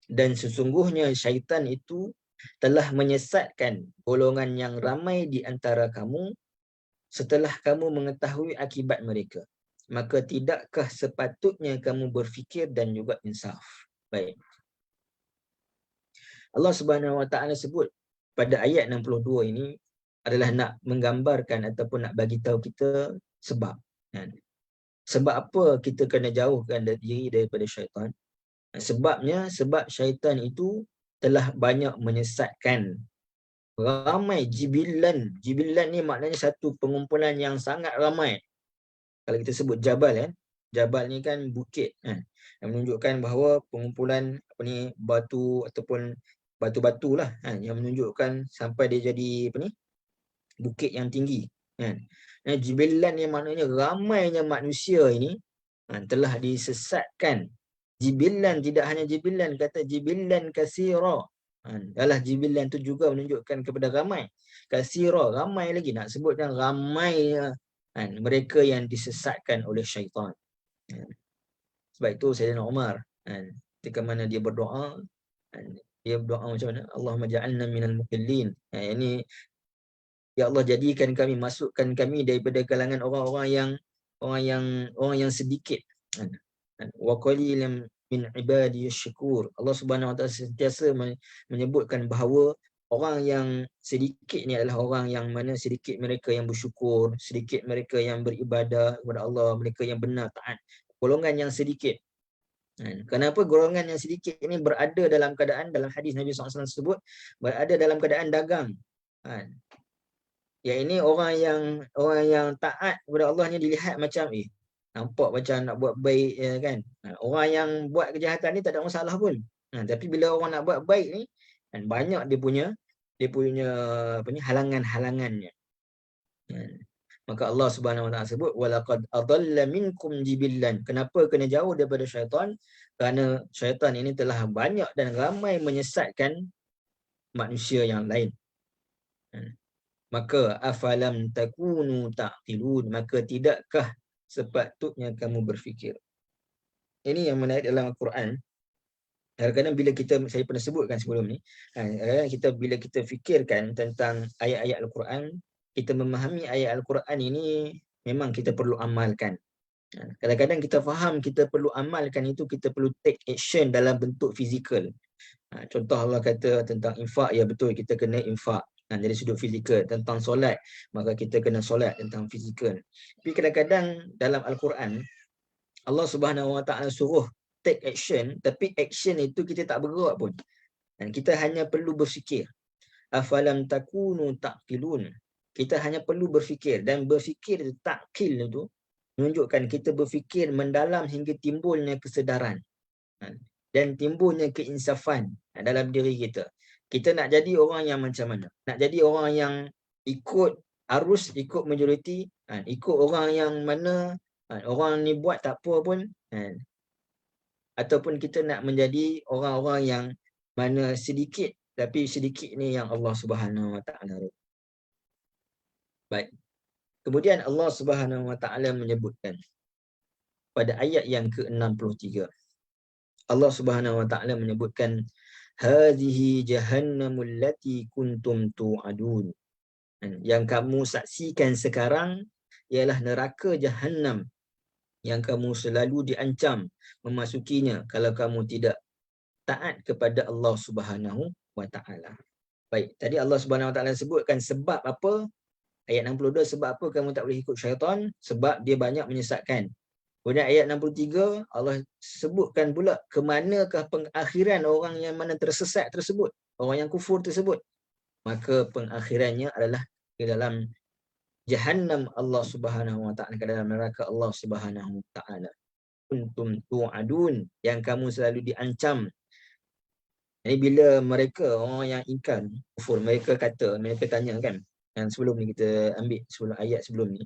Dan sesungguhnya syaitan itu telah menyesatkan golongan yang ramai di antara kamu setelah kamu mengetahui akibat mereka. Maka tidakkah sepatutnya kamu berfikir dan juga insaf? Baik. Allah Subhanahu Wa Taala sebut pada ayat 62 ini adalah nak menggambarkan ataupun nak bagi tahu kita sebab. Sebab apa kita kena jauhkan diri daripada syaitan? Sebabnya, sebab syaitan itu telah banyak menyesatkan ramai jibilan. Jibilan ni maknanya satu pengumpulan yang sangat ramai. Kalau kita sebut jabal, jabal ni kan bukit, yang menunjukkan bahawa pengumpulan batu ataupun batu-batu lah, yang menunjukkan sampai dia jadi bukit yang tinggi. Jibilan ni maknanya ramainya manusia ini telah disesatkan. Jibilan, tidak hanya jibilan, kata jibilan kasira. Adalah jibilan tu juga menunjukkan kepada ramai. Kasira, ramai lagi, nak sebutkan ramai mereka yang disesatkan oleh syaitan. Sebab itu Sayyidina Umar ketika mana dia berdoa, dia berdoa macam mana? Allahumma ja'alna minal muqillin. Ini, ya Allah, jadikan kami, masukkan kami daripada kalangan orang yang sedikit. Wa qalilan min ibadiy syukur. Allah Subhanahu Wa Taala sentiasa menyebutkan bahawa orang yang sedikit ni adalah orang yang mana sedikit mereka yang bersyukur, sedikit mereka yang beribadah kepada Allah, mereka yang benar taat. Golongan yang sedikit. Kenapa golongan yang sedikit ini berada dalam keadaan, dalam hadis Nabi SAW sebut, berada dalam keadaan dagang. Ya, ini orang yang taat kepada Allah ni dilihat macam nampak macam nak buat baik, kan. Orang yang buat kejahatan ni tak ada masalah pun. Tapi bila orang nak buat baik ni, banyak dia punya halangan-halangannya. Maka Allah Subhanahu Wa Taala sebut walaqad adalla minkum jibillan. Kenapa kena jauh daripada syaitan? Kerana syaitan ini telah banyak dan ramai menyesatkan manusia yang lain. Maka afalam takunu taqilun, maka tidakkah sepatutnya kamu berfikir. Ini yang menarik dalam Al-Quran. Kadang-kadang bila saya pernah sebutkan sebelum ni, bila kita fikirkan tentang ayat-ayat Al-Quran, kita memahami ayat Al-Quran ini memang kita perlu amalkan. Kadang-kadang kita faham kita perlu amalkan itu, kita perlu take action dalam bentuk fizikal. Contoh Allah kata tentang infak, ya betul, kita kena infak dari sudut fizikal. Tentang solat, maka kita kena solat tentang fizikal. Tapi kadang-kadang dalam Al-Quran Allah Subhanahu Wa Taala suruh take action, tapi action itu kita tak bergerak pun. Dan kita hanya perlu berfikir. Afalam takunu taqilun. Kita hanya perlu berfikir, dan berfikir itu, taqil itu menunjukkan kita berfikir mendalam hingga timbulnya kesedaran dan timbulnya keinsafan dalam diri kita. Kita nak jadi orang yang macam mana? Nak jadi orang yang ikut arus, ikut majoriti, ikut orang yang mana orang ni buat tak apa pun, ataupun kita nak menjadi orang-orang yang mana sedikit, tapi sedikit ni yang Allah Subhanahu Wa Taala. Baik. Kemudian Allah Subhanahu Wa Taala menyebutkan pada ayat yang ke-63. Allah Subhanahu Wa Taala menyebutkan hadhihi jahannamul lati kuntum tu'adun. Yang kamu saksikan sekarang ialah neraka Jahannam yang kamu selalu diancam memasukinya kalau kamu tidak taat kepada Allah Subhanahu wa taala. Baik, tadi Allah Subhanahu wa taala sebutkan sebab apa? Ayat 62, sebab apa kamu tak boleh ikut syaitan? Sebab dia banyak menyesatkan. Kemudian ayat 63, Allah sebutkan pula ke manakah pengakhiran orang yang mana tersesat tersebut, orang yang kufur tersebut. Maka pengakhirannya adalah ke dalam Jahannam Allah Subhanahu wa taala, ke dalam neraka Allah Subhanahu wa taala. Kuntum tu'adun, yang kamu selalu diancam. Jadi bila mereka, orang yang ingkar kufur, mereka tanya kan, yang sebelum ni kita ambil sebelum ayat sebelum ni,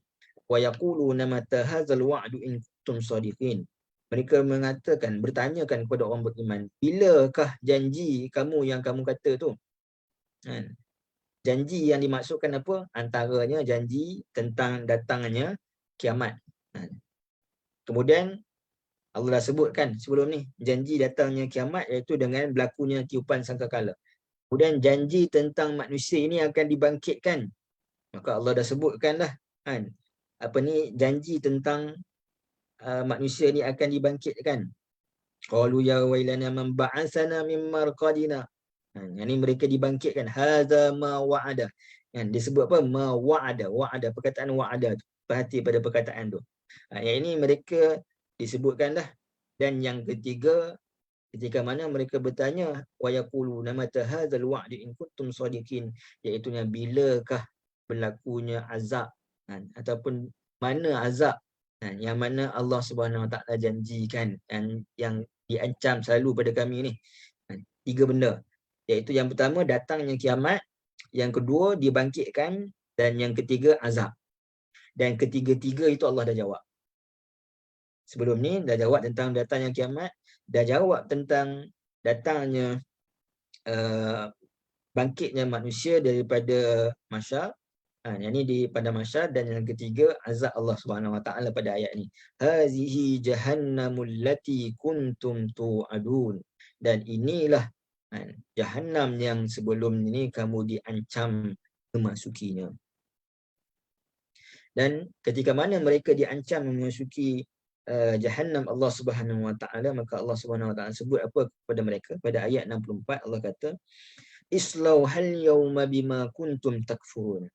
wa yaquluna mata hadzal wa'du in kuntum shadiqin. Mereka mengatakan, bertanyakan kepada orang beriman, bilakah janji kamu yang kamu kata tu? Kan? Janji yang dimaksudkan apa? Antaranya janji tentang datangnya kiamat. Kemudian Allah dah sebutkan sebelum ni, janji datangnya kiamat iaitu dengan berlakunya tiupan sangkakala. Kemudian janji tentang manusia ini akan dibangkitkan. Maka Allah dah sebutkan dah kan, apa ni, janji tentang manusia ini akan dibangkitkan. Qalu ya wailana man ba'atsana min marqadina. Yang ni mereka dibangkitkan. Hadza ma wa'ada. Kan disebut apa? Ma wa'ada. Wa'ada, perkataan wa'ada tu. Perhati pada perkataan tu. Yang ini mereka disebutkan dah. Dan yang ketiga, ketika mana mereka bertanya, wa yaquluna mata hadzal wa'du in kuntum shadiqin, iaitu bilakah berlakunya azab, kan? Ataupun mana azab, kan? Yang mana Allah Subhanahu wa taala janjikan, dan yang diancam selalu pada kami ni, kan? 3 benda, iaitu yang pertama datangnya kiamat, yang kedua dibangkitkan, dan yang ketiga azab. Dan ketiga-tiga itu Allah dah jawab. Sebelum ni dah jawab tentang datangnya kiamat, dah jawab tentang datangnya bangkitnya manusia daripada mahsyar. Yang ni di pada mahsyar, dan yang ketiga azab Allah Subhanahu wa taala pada ayat ni. Hazihi jahannamul lati kuntum tu'adun. Dan inilah Jahannam yang sebelum ini kamu diancam memasukinya. Dan ketika mana mereka diancam memasuki Jahannam Allah Subhanahu wa taala, maka Allah Subhanahu wa taala sebut apa kepada mereka? Pada ayat 64 Allah kata, islau hal yauma bima kuntum takfurun.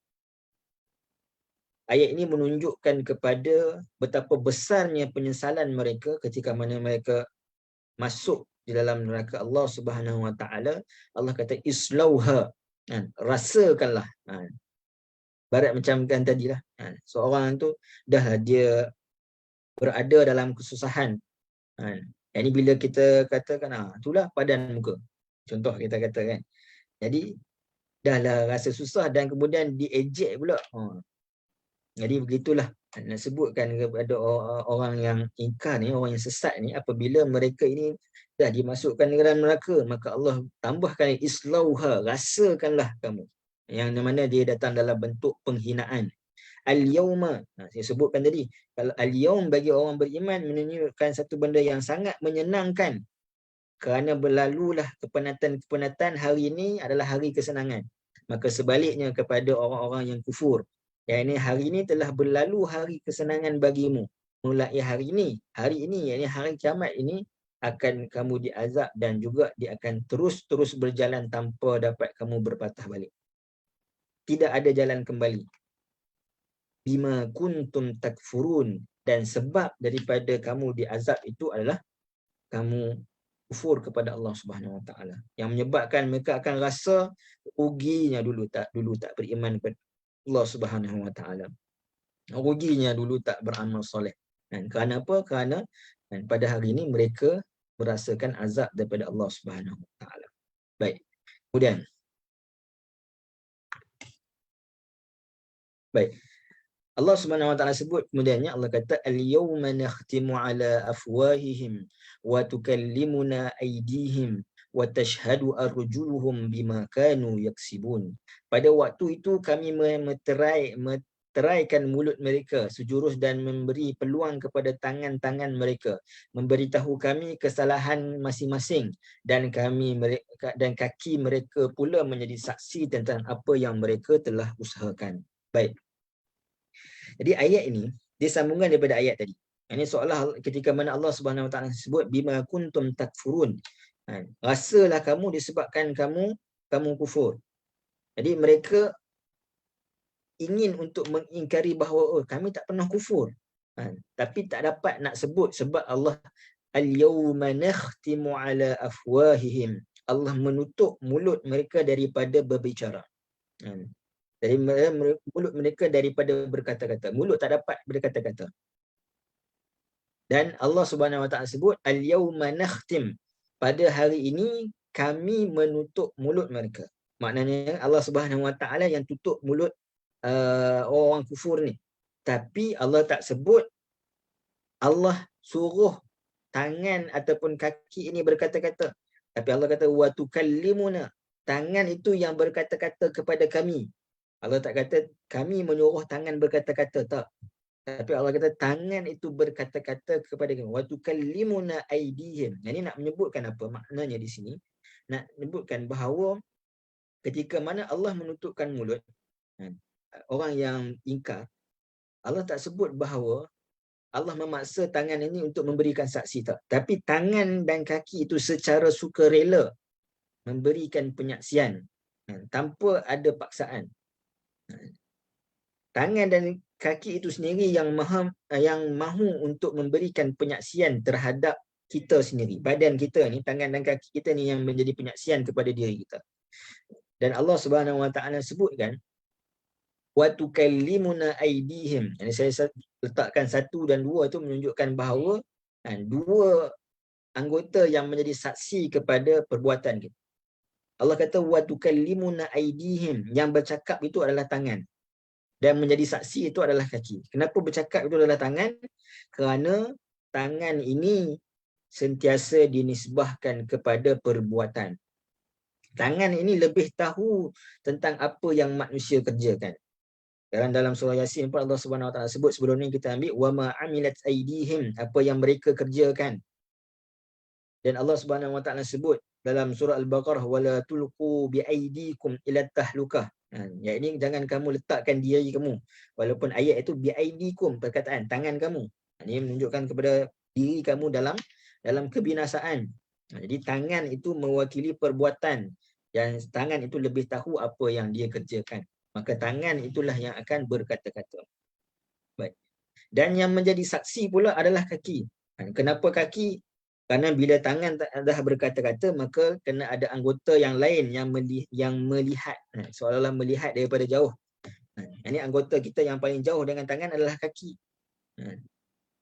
Ayat ini menunjukkan kepada betapa besarnya penyesalan mereka ketika mana mereka masuk di dalam neraka Allah Subhanahu wa taala. Allah kata islauha, rasakanlah. Barat macam kan tadilah, seorang tu dah dia berada dalam kesusahan. Yang ni bila kita katakan, itulah padan muka. Contoh kita kata kan. Jadi, dah lah rasa susah dan kemudian diejek pula. Jadi begitulah nak sebutkan kepada orang yang ingkar ni, orang yang sesat ni, apabila mereka ini dah dimasukkan ke dalam neraka, maka Allah tambahkan islauha, rasakanlah kamu. Yang mana dia datang dalam bentuk penghinaan. Al-yawma, saya sebutkan tadi, kalau al-yawm bagi orang beriman menunjukkan satu benda yang sangat menyenangkan, kerana berlalulah kepenatan-kepenatan, hari ini adalah hari kesenangan. Maka sebaliknya kepada orang-orang yang kufur, yang ini hari ini telah berlalu hari kesenangan bagimu. Mulai hari ini, yakni hari kiamat ini, akan kamu diazab dan juga dia akan terus-terus berjalan tanpa dapat kamu berpatah balik. Tidak ada jalan kembali. Bima kuntum takfurun, dan sebab daripada kamu diazab itu adalah kamu kufur kepada Allah Subhanahu wa taala, yang menyebabkan mereka akan rasa ruginya dulu tak beriman kepada Allah Subhanahu wa taala. Ruginya dulu tak beramal soleh. Dan kerana apa? Kerana pada hari ini mereka merasakan azab daripada Allah Subhanahu wa taala. Baik. Kemudian Allah Subhanahu wa taala sebut kemudiannya, Allah kata al-yawma nakhtimu ala afwahihim wa tukallimuna aydihim wa tashhadu arjuluhum bima kanu yaksibun. Pada waktu itu kami meteraikan mulut mereka sejurus dan memberi peluang kepada tangan-tangan mereka, memberitahu kami kesalahan masing-masing, dan kaki mereka pula menjadi saksi tentang apa yang mereka telah usahakan. Baik. Jadi ayat ini dia sambungan daripada ayat tadi. Ini seolah ketika mana Allah Subhanahu wa taala sebut bima kuntum takfurun, Rasalah kamu disebabkan kamu kufur. Jadi mereka ingin untuk mengingkari bahawa kami tak pernah kufur. Tapi tak dapat nak sebut sebab Allah al-yawma nakhtimu ala afwahihim. Allah menutup mulut mereka daripada berbicara. Dari mulut mereka daripada berkata-kata. Mulut tak dapat berkata-kata. Dan Allah Subhanahu Wa Taala sebut al-yawma nakhtim. Pada hari ini kami menutup mulut mereka. Maknanya Allah Subhanahu Wa Taala yang tutup mulut orang kufur ni. Tapi Allah tak sebut Allah suruh tangan ataupun kaki ini berkata-kata. Tapi Allah kata wa tukallimuna. Tangan itu yang berkata-kata kepada kami. Allah tak kata kami menyuruh tangan berkata-kata, tak. Tapi Allah kata tangan itu berkata-kata kepada kami. Wa tukallimuna aydihim. Ini nak menyebutkan apa maknanya di sini? Nak menyebutkan bahawa ketika mana Allah menutupkan mulut orang yang ingkar, Allah tak sebut bahawa Allah memaksa tangan ini untuk memberikan saksi, tak. Tapi tangan dan kaki itu secara sukarela memberikan penyaksian tanpa ada paksaan. Tangan dan kaki itu sendiri yang mahu untuk memberikan penyaksian terhadap kita sendiri. Badan kita ni, tangan dan kaki kita ni yang menjadi penyaksian kepada diri kita. Dan Allah Subhanahu Wa Taala sebutkan wa tukallimuna aydihim. Jadi saya letakkan 1 dan 2 itu menunjukkan bahawa dua anggota yang menjadi saksi kepada perbuatan kita. Allah kata wa tukallimuna aydihim, yang bercakap itu adalah tangan dan menjadi saksi itu adalah kaki. Kenapa bercakap itu adalah tangan? Kerana tangan ini sentiasa dinisbahkan kepada perbuatan. Tangan ini lebih tahu tentang apa yang manusia kerjakan. Dalam surah Yasin pun Allah Subhanahu Wa Taala sebut, sebelum ni kita ambil wa ma amilat aydihim, apa yang mereka kerjakan. Dan Allah Subhanahu Wa Taala sebut dalam surah Al-Baqarah wala tulqu bi aydikum ila tahlukah. Ya, ini jangan kamu letakkan diri kamu. Walaupun ayat itu bi aydikum, perkataan tangan kamu. Ini menunjukkan kepada diri kamu dalam kebinasaan. Jadi tangan itu mewakili perbuatan, dan tangan itu lebih tahu apa yang dia kerjakan. Maka tangan itulah yang akan berkata-kata. Baik. Dan yang menjadi saksi pula adalah kaki. Kenapa kaki? Kerana bila tangan dah berkata-kata, maka kena ada anggota yang lain yang melihat. Seolah-olah melihat daripada jauh. Ini anggota kita yang paling jauh dengan tangan adalah kaki.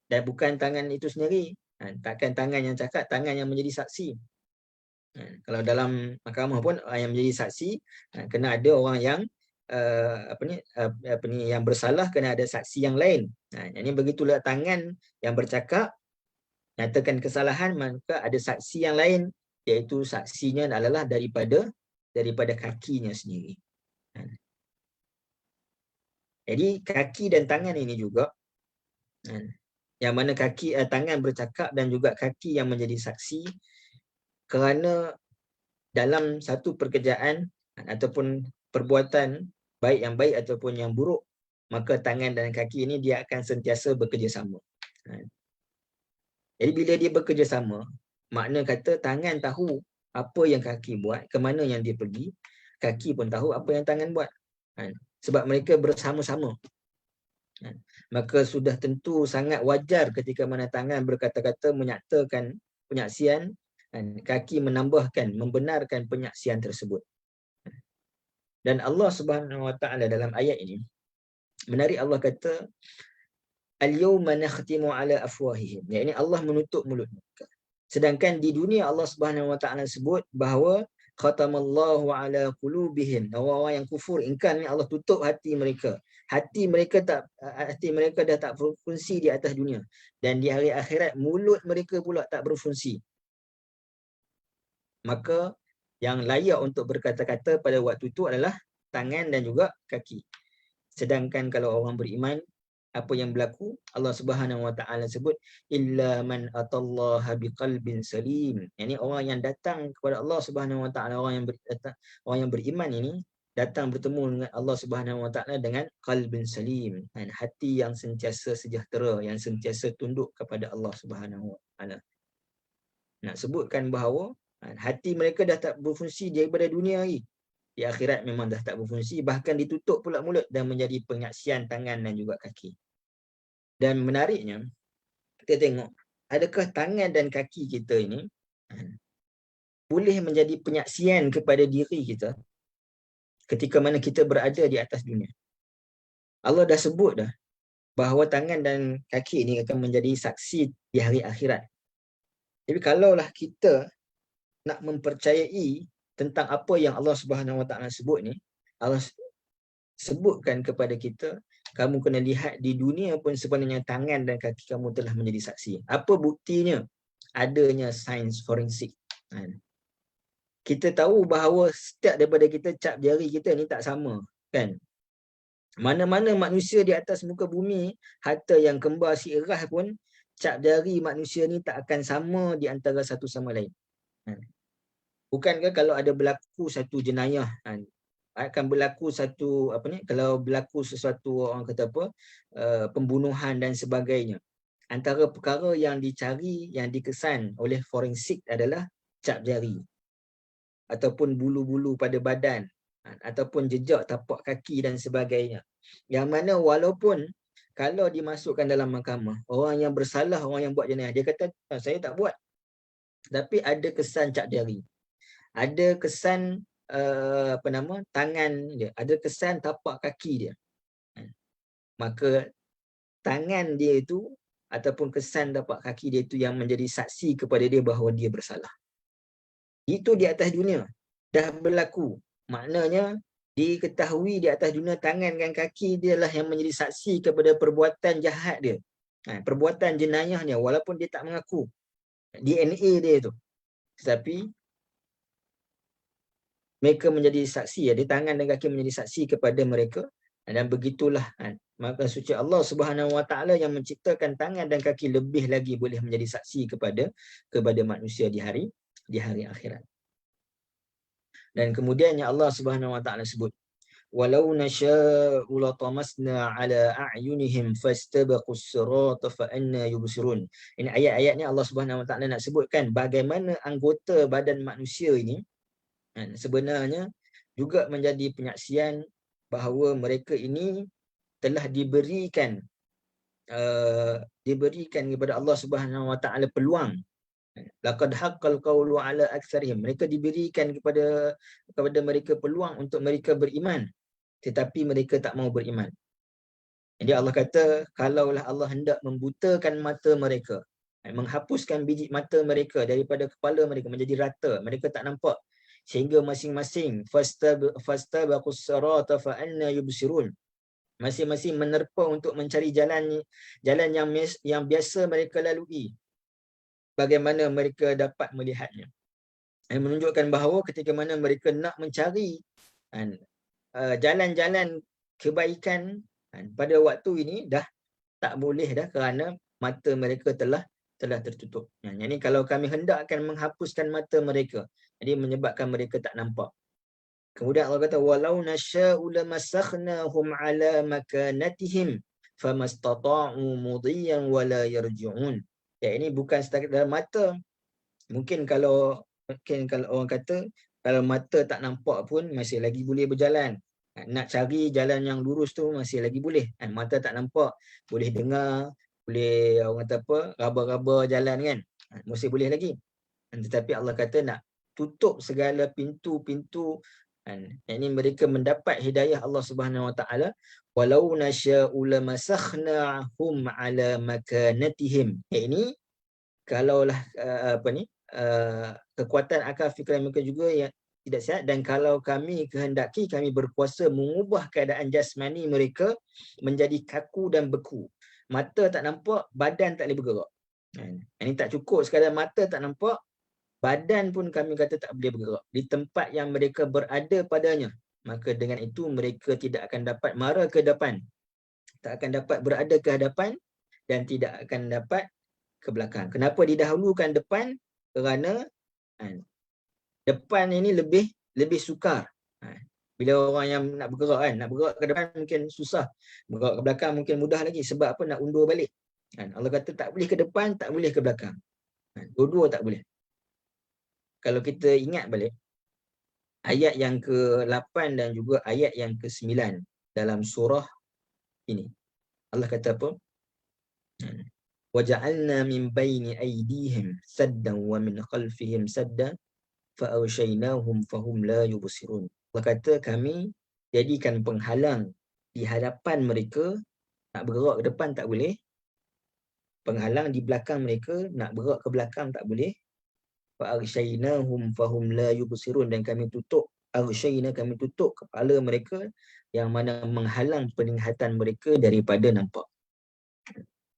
Dan bukan tangan itu sendiri. Takkan tangan yang cakap, tangan yang menjadi saksi. Kalau dalam mahkamah pun yang menjadi saksi, kena ada orang yang yang bersalah, kena ada saksi yang lain. Ini begitulah tangan yang bercakap nyatakan kesalahan, maka ada saksi yang lain, iaitu saksinya adalah daripada kakinya sendiri. Jadi kaki dan tangan ini juga, yang mana tangan bercakap dan juga kaki yang menjadi saksi, kerana dalam satu pekerjaan ataupun perbuatan, baik yang baik ataupun yang buruk, maka tangan dan kaki ini dia akan sentiasa bekerjasama. Jadi bila dia bekerjasama, makna kata tangan tahu apa yang kaki buat, ke mana yang dia pergi, kaki pun tahu apa yang tangan buat. Sebab mereka bersama-sama. Maka sudah tentu sangat wajar ketika mana tangan berkata-kata menyatakan penyaksian, kaki menambahkan, membenarkan penyaksian tersebut. Dan Allah Subhanahu Wa Taala dalam ayat ini menarik, Allah kata al-yawma nakhtimu ala afwahihim. Yakni Allah menutup mulut mereka. Sedangkan di dunia Allah Subhanahu Wa Taala sebut bahawa khatamallahu ala qulubihim. Orang-orang yang kufur ingkar ni Allah tutup hati mereka. Hati mereka dah tak berfungsi di atas dunia. Dan di hari akhirat mulut mereka pula tak berfungsi. Maka yang layak untuk berkata-kata pada waktu itu adalah tangan dan juga kaki. Sedangkan kalau orang beriman, apa yang berlaku? Allah Subhanahu Wa Taala sebut illa man atallaha biqalbin salim. Ini orang yang datang kepada Allah Subhanahu Wa Taala, orang yang beriman ini datang bertemu dengan Allah Subhanahu Wa Taala dengan qalbin salim, hati yang sentiasa sejahtera, yang sentiasa tunduk kepada Allah Subhanahu Wa Taala. Nak sebutkan bahawa Hati mereka dah tak berfungsi daripada dunia lagi. Di akhirat memang dah tak berfungsi, bahkan ditutup pula mulut dan menjadi penyaksian tangan dan juga kaki. Dan menariknya, kita tengok, adakah tangan dan kaki kita ini boleh menjadi penyaksian kepada diri kita ketika mana kita berada di atas dunia. Allah dah sebut dah bahawa tangan dan kaki ini akan menjadi saksi di hari akhirat. Jadi kalaulah kita nak mempercayai tentang apa yang Allah Subhanahu Wa Taala sebut ni, Allah sebutkan kepada kita, kamu kena lihat di dunia pun sebenarnya tangan dan kaki kamu telah menjadi saksi. Apa buktinya? Adanya sains forensik. Kita tahu bahawa setiap daripada kita cap jari kita ni tak sama, kan? Mana-mana manusia di atas muka bumi, harta yang kembar si erah pun, cap jari manusia ni tak akan sama di antara satu sama lain. Bukankah kalau ada berlaku satu jenayah, akan berlaku satu kalau berlaku sesuatu orang kata pembunuhan dan sebagainya, antara perkara yang dicari, yang dikesan oleh forensik adalah cap jari ataupun bulu-bulu pada badan ataupun jejak tapak kaki dan sebagainya, yang mana walaupun kalau dimasukkan dalam mahkamah, orang yang bersalah, orang yang buat jenayah, dia kata saya tak buat, tapi ada kesan cap jari, ada kesan tangan dia, ada kesan tapak kaki dia, maka tangan dia itu ataupun kesan tapak kaki dia itu yang menjadi saksi kepada dia bahawa dia bersalah. Itu di atas dunia dah berlaku. Maknanya diketahui di atas dunia tangan dan kaki dia lah yang menjadi saksi kepada perbuatan jahat dia, perbuatan jenayahnya, walaupun dia tak mengaku DNA dia tu, tetapi mereka menjadi saksi, di tangan dan kaki menjadi saksi kepada mereka. Dan begitulah maka suci Allah Subhanahu Wa Taala yang menciptakan tangan dan kaki lebih lagi boleh menjadi saksi kepada manusia di hari akhirat. Dan kemudiannya Allah Subhanahu Wa Taala sebut, walau nasha'u latamasna ala a'yunihim fastabaqus sirata fa anna yubsirun. Ini ayat-ayat ni Allah Subhanahu Wa Taala nak sebutkan bagaimana anggota badan manusia ini sebenarnya juga menjadi penyaksian bahawa mereka ini telah diberikan kepada Allah Subhanahu Wa Taala peluang. Laqad haqqal qawlu ala aktsarihim. Mereka diberikan kepada mereka peluang untuk mereka beriman, tetapi mereka tak mau beriman. Jadi Allah kata, kalaulah Allah hendak membutakan mata mereka, menghapuskan biji mata mereka daripada kepala mereka menjadi rata, mereka tak nampak, sehingga masing-masing fastabaqus sirata fa anna yubsirun, masing-masing menerpa untuk mencari jalan yang biasa mereka lalui, bagaimana mereka dapat melihatnya. Menunjukkan bahawa ketika mana mereka nak mencari jalan-jalan kebaikan pada waktu ini dah tak boleh dah, kerana mata mereka telah tertutup. Jadi kalau kami hendakkan menghapuskan mata mereka, jadi menyebabkan mereka tak nampak. Kemudian Allah kata, walau nasya'u lamasakhnahum ala makanatihim famastata'u mudhiyan wala yarji'un. Ya, ini bukan setakat dalam mata. Mungkin kalau orang kata kalau mata tak nampak pun masih lagi boleh berjalan. Nak cari jalan yang lurus tu masih lagi boleh. Mata tak nampak, boleh dengar, boleh orang kata raba-raba jalan kan. Masih boleh lagi. Tetapi Allah kata nak tutup segala pintu-pintu. Ini mereka mendapat hidayah Allah Subhanahu Wa Taala. Walau nasya'u lamasakhnahum ala makanatihim. Ini kalaulah kekuatan akal fikiran mereka juga yang tidak sihat, dan kalau kami kehendaki, kami berkuasa mengubah keadaan jasmani mereka menjadi kaku dan beku. Mata tak nampak, badan tak boleh bergerak. Ini tak cukup sekadar mata tak nampak, badan pun kami kata tak boleh bergerak di tempat yang mereka berada padanya. Maka dengan itu mereka tidak akan dapat mara ke depan, tak akan dapat berada ke hadapan, dan tidak akan dapat ke belakang. Kenapa didahulukan depan? Kerana depan ini lebih sukar. Bila orang yang nak bergerak ke depan mungkin susah, bergerak ke belakang mungkin mudah lagi. Sebab apa? Nak undur balik. Allah kata tak boleh ke depan, tak boleh ke belakang. Dua-dua tak boleh. kalau kita ingat balik ayat yang ke-8 dan juga ayat yang ke-9 dalam surah ini, Allah kata apa? وَجَعَلْنَا مِنْ بَيْنِ أَيْدِيهِمْ سَدًّا وَمِنْ خَلْفِهِمْ سَدًّا فَأَغْشَيْنَاهُمْ فَهُمْ لَا يُبْصِرُونَ. Allah kata kami jadikan penghalang di hadapan mereka, nak bergerak ke depan tak boleh. Penghalang di belakang mereka, nak bergerak ke belakang tak boleh. فَأَغْشَيْنَاهُمْ فَهُمْ لَا يُبْصِرُونَ. Dan kami tutup, aghshayna, kami tutup kepala mereka yang mana menghalang penglihatan mereka daripada nampak.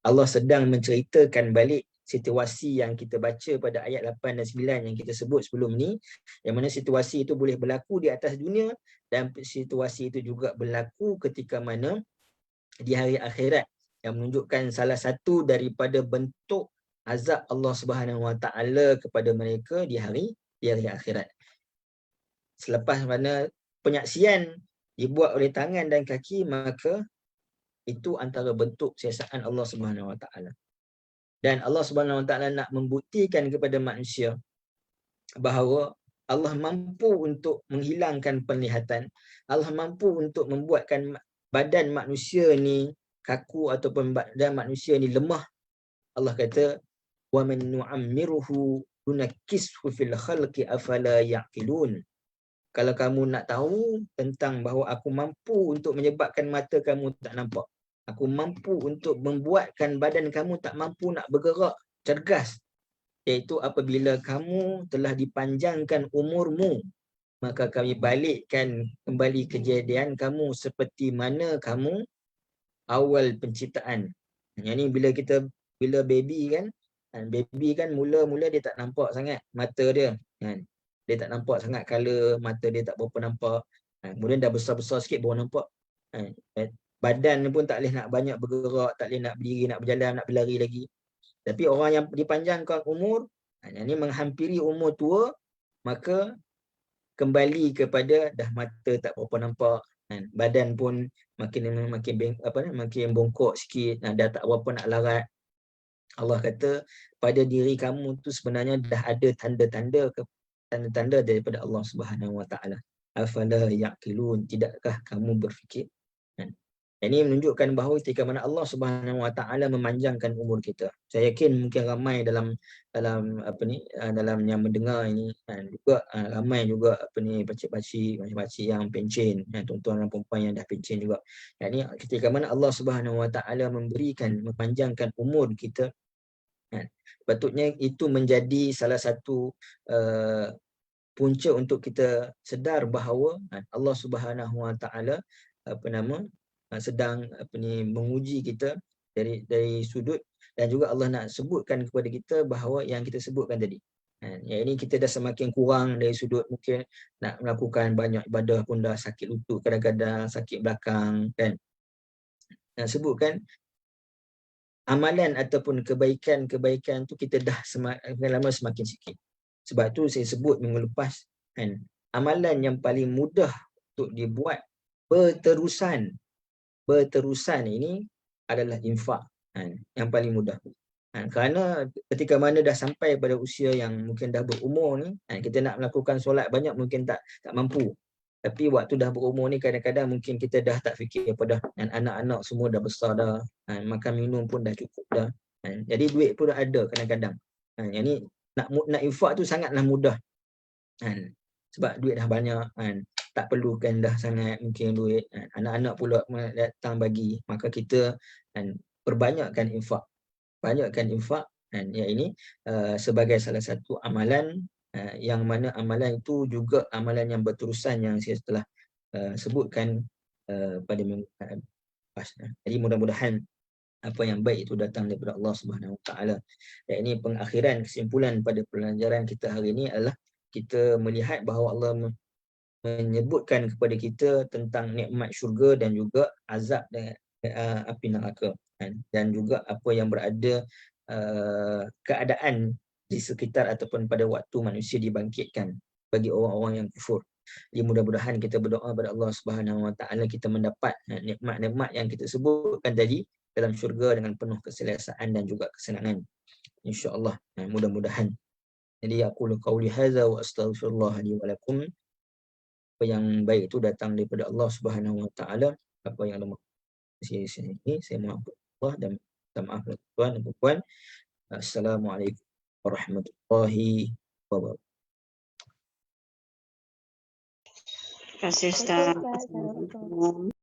Allah sedang menceritakan balik situasi yang kita baca pada ayat 8 dan 9 yang kita sebut sebelum ni, yang mana situasi itu boleh berlaku di atas dunia dan situasi itu juga berlaku ketika mana di hari akhirat, yang menunjukkan salah satu daripada bentuk azab Allah Subhanahu Wa Taala kepada mereka di hari akhirat. Selepas mana penyaksian dibuat oleh tangan dan kaki, maka itu antara bentuk siasaan Allah Subhanahu Wa Taala. Dan Allah Subhanahu Wa Taala nak membuktikan kepada manusia bahawa Allah mampu untuk menghilangkan penglihatan. Allah mampu untuk membuatkan badan manusia ni kaku ataupun badan manusia ni lemah. Allah kata, wa man nu'ammiruhu nunakkishu fil khalqi afala ya'qilun. Kalau kamu nak tahu tentang bahawa aku mampu untuk menyebabkan mata kamu tak nampak, aku mampu untuk membuatkan badan kamu tak mampu nak bergerak cergas, iaitu apabila kamu telah dipanjangkan umurmu, maka kami balikkan kembali kejadian kamu seperti mana kamu awal penciptaan. Yang ni bila baby kan, baby kan mula-mula dia tak nampak sangat mata dia, kan? Dia tak nampak sangat color, mata dia tak berapa nampak. Kemudian dah besar-besar sikit baru nampak. Badan pun tak boleh nak banyak bergerak, tak boleh nak berdiri, nak berjalan, nak berlari lagi. Tapi orang yang dipanjangkan umur, yang ni menghampiri umur tua, maka kembali kepada dah mata tak berapa nampak, badan pun makin bongkok sikit, dah tak berapa nak larat. Allah kata pada diri kamu tu sebenarnya dah ada tanda-tanda daripada Allah Subhanahu Wa Taala. Afala yaqilun, tidakkah kamu berfikir? Ini menunjukkan bahawa ketika mana Allah Subhanahu Wa Taala memanjangkan umur kita. Saya yakin mungkin ramai dalam yang mendengar ini, juga ramai juga pakcik-pakcik yang pencen, tuan-tuan dan puan yang dah pencen juga. Ini ketika mana Allah Subhanahu Wa Taala memanjangkan umur kita, patutnya itu menjadi salah satu punca untuk kita sedar bahawa Allah Subhanahu Wa Taala sedang menguji kita dari sudut, dan juga Allah nak sebutkan kepada kita bahawa yang kita sebutkan tadi, yang ini kita dah semakin kurang dari sudut mungkin nak melakukan banyak ibadah pun dah sakit lutut, kadang-kadang sakit belakang, kan. Nak sebutkan amalan ataupun kebaikan tu kita dah semakin lama semakin sikit. Sebab tu saya sebut minggu lepas, kan, amalan yang paling mudah untuk dibuat berterusan ini adalah infak, yang paling mudah. Kerana ketika mana dah sampai pada usia yang mungkin dah berumur ni, kita nak melakukan solat banyak mungkin tak mampu. Tapi waktu dah berumur ni kadang-kadang mungkin kita dah tak fikir apa dah, dan anak-anak semua dah besar dah, makan minum pun dah cukup dah, jadi duit pun dah ada kadang-kadang. Yang ni nak infak tu sangatlah mudah, sebab duit dah banyak, tak perlukan dah sangat mungkin duit, anak-anak pula datang bagi, maka kita perbanyakkan infak. Yang ini sebagai salah satu amalan, yang mana amalan itu juga amalan yang berterusan yang saya telah sebutkan pada minggu lepas. Jadi mudah-mudahan apa yang baik itu datang daripada Allah Subhanahu Wa Taala. Dan ini pengakhiran kesimpulan pada pelajaran kita hari ini adalah kita melihat bahawa Allah menyebutkan kepada kita tentang nikmat syurga dan juga azab api neraka, dan juga apa yang berada keadaan di sekitar ataupun pada waktu manusia dibangkitkan bagi orang-orang yang kufur. Jadi mudah-mudahan kita berdoa kepada Allah Subhanahu Wa Taala kita mendapat nikmat-nikmat yang kita sebutkan tadi dalam syurga dengan penuh keselesaan dan juga kesenangan, insya-Allah. Mudah-mudahan. Jadi aku qauli hadza wa astaghfirullah li wa lakum. Apa yang baik itu datang daripada Allah Subhanahu wa taala. Apa yang ada di sini saya mohon Allah dan minta maaf kepada tuan dan puan. Assalamualaikum warahmatullahi wabarakatuh. Terima kasih Terima kasih Ustaz. Ustaz.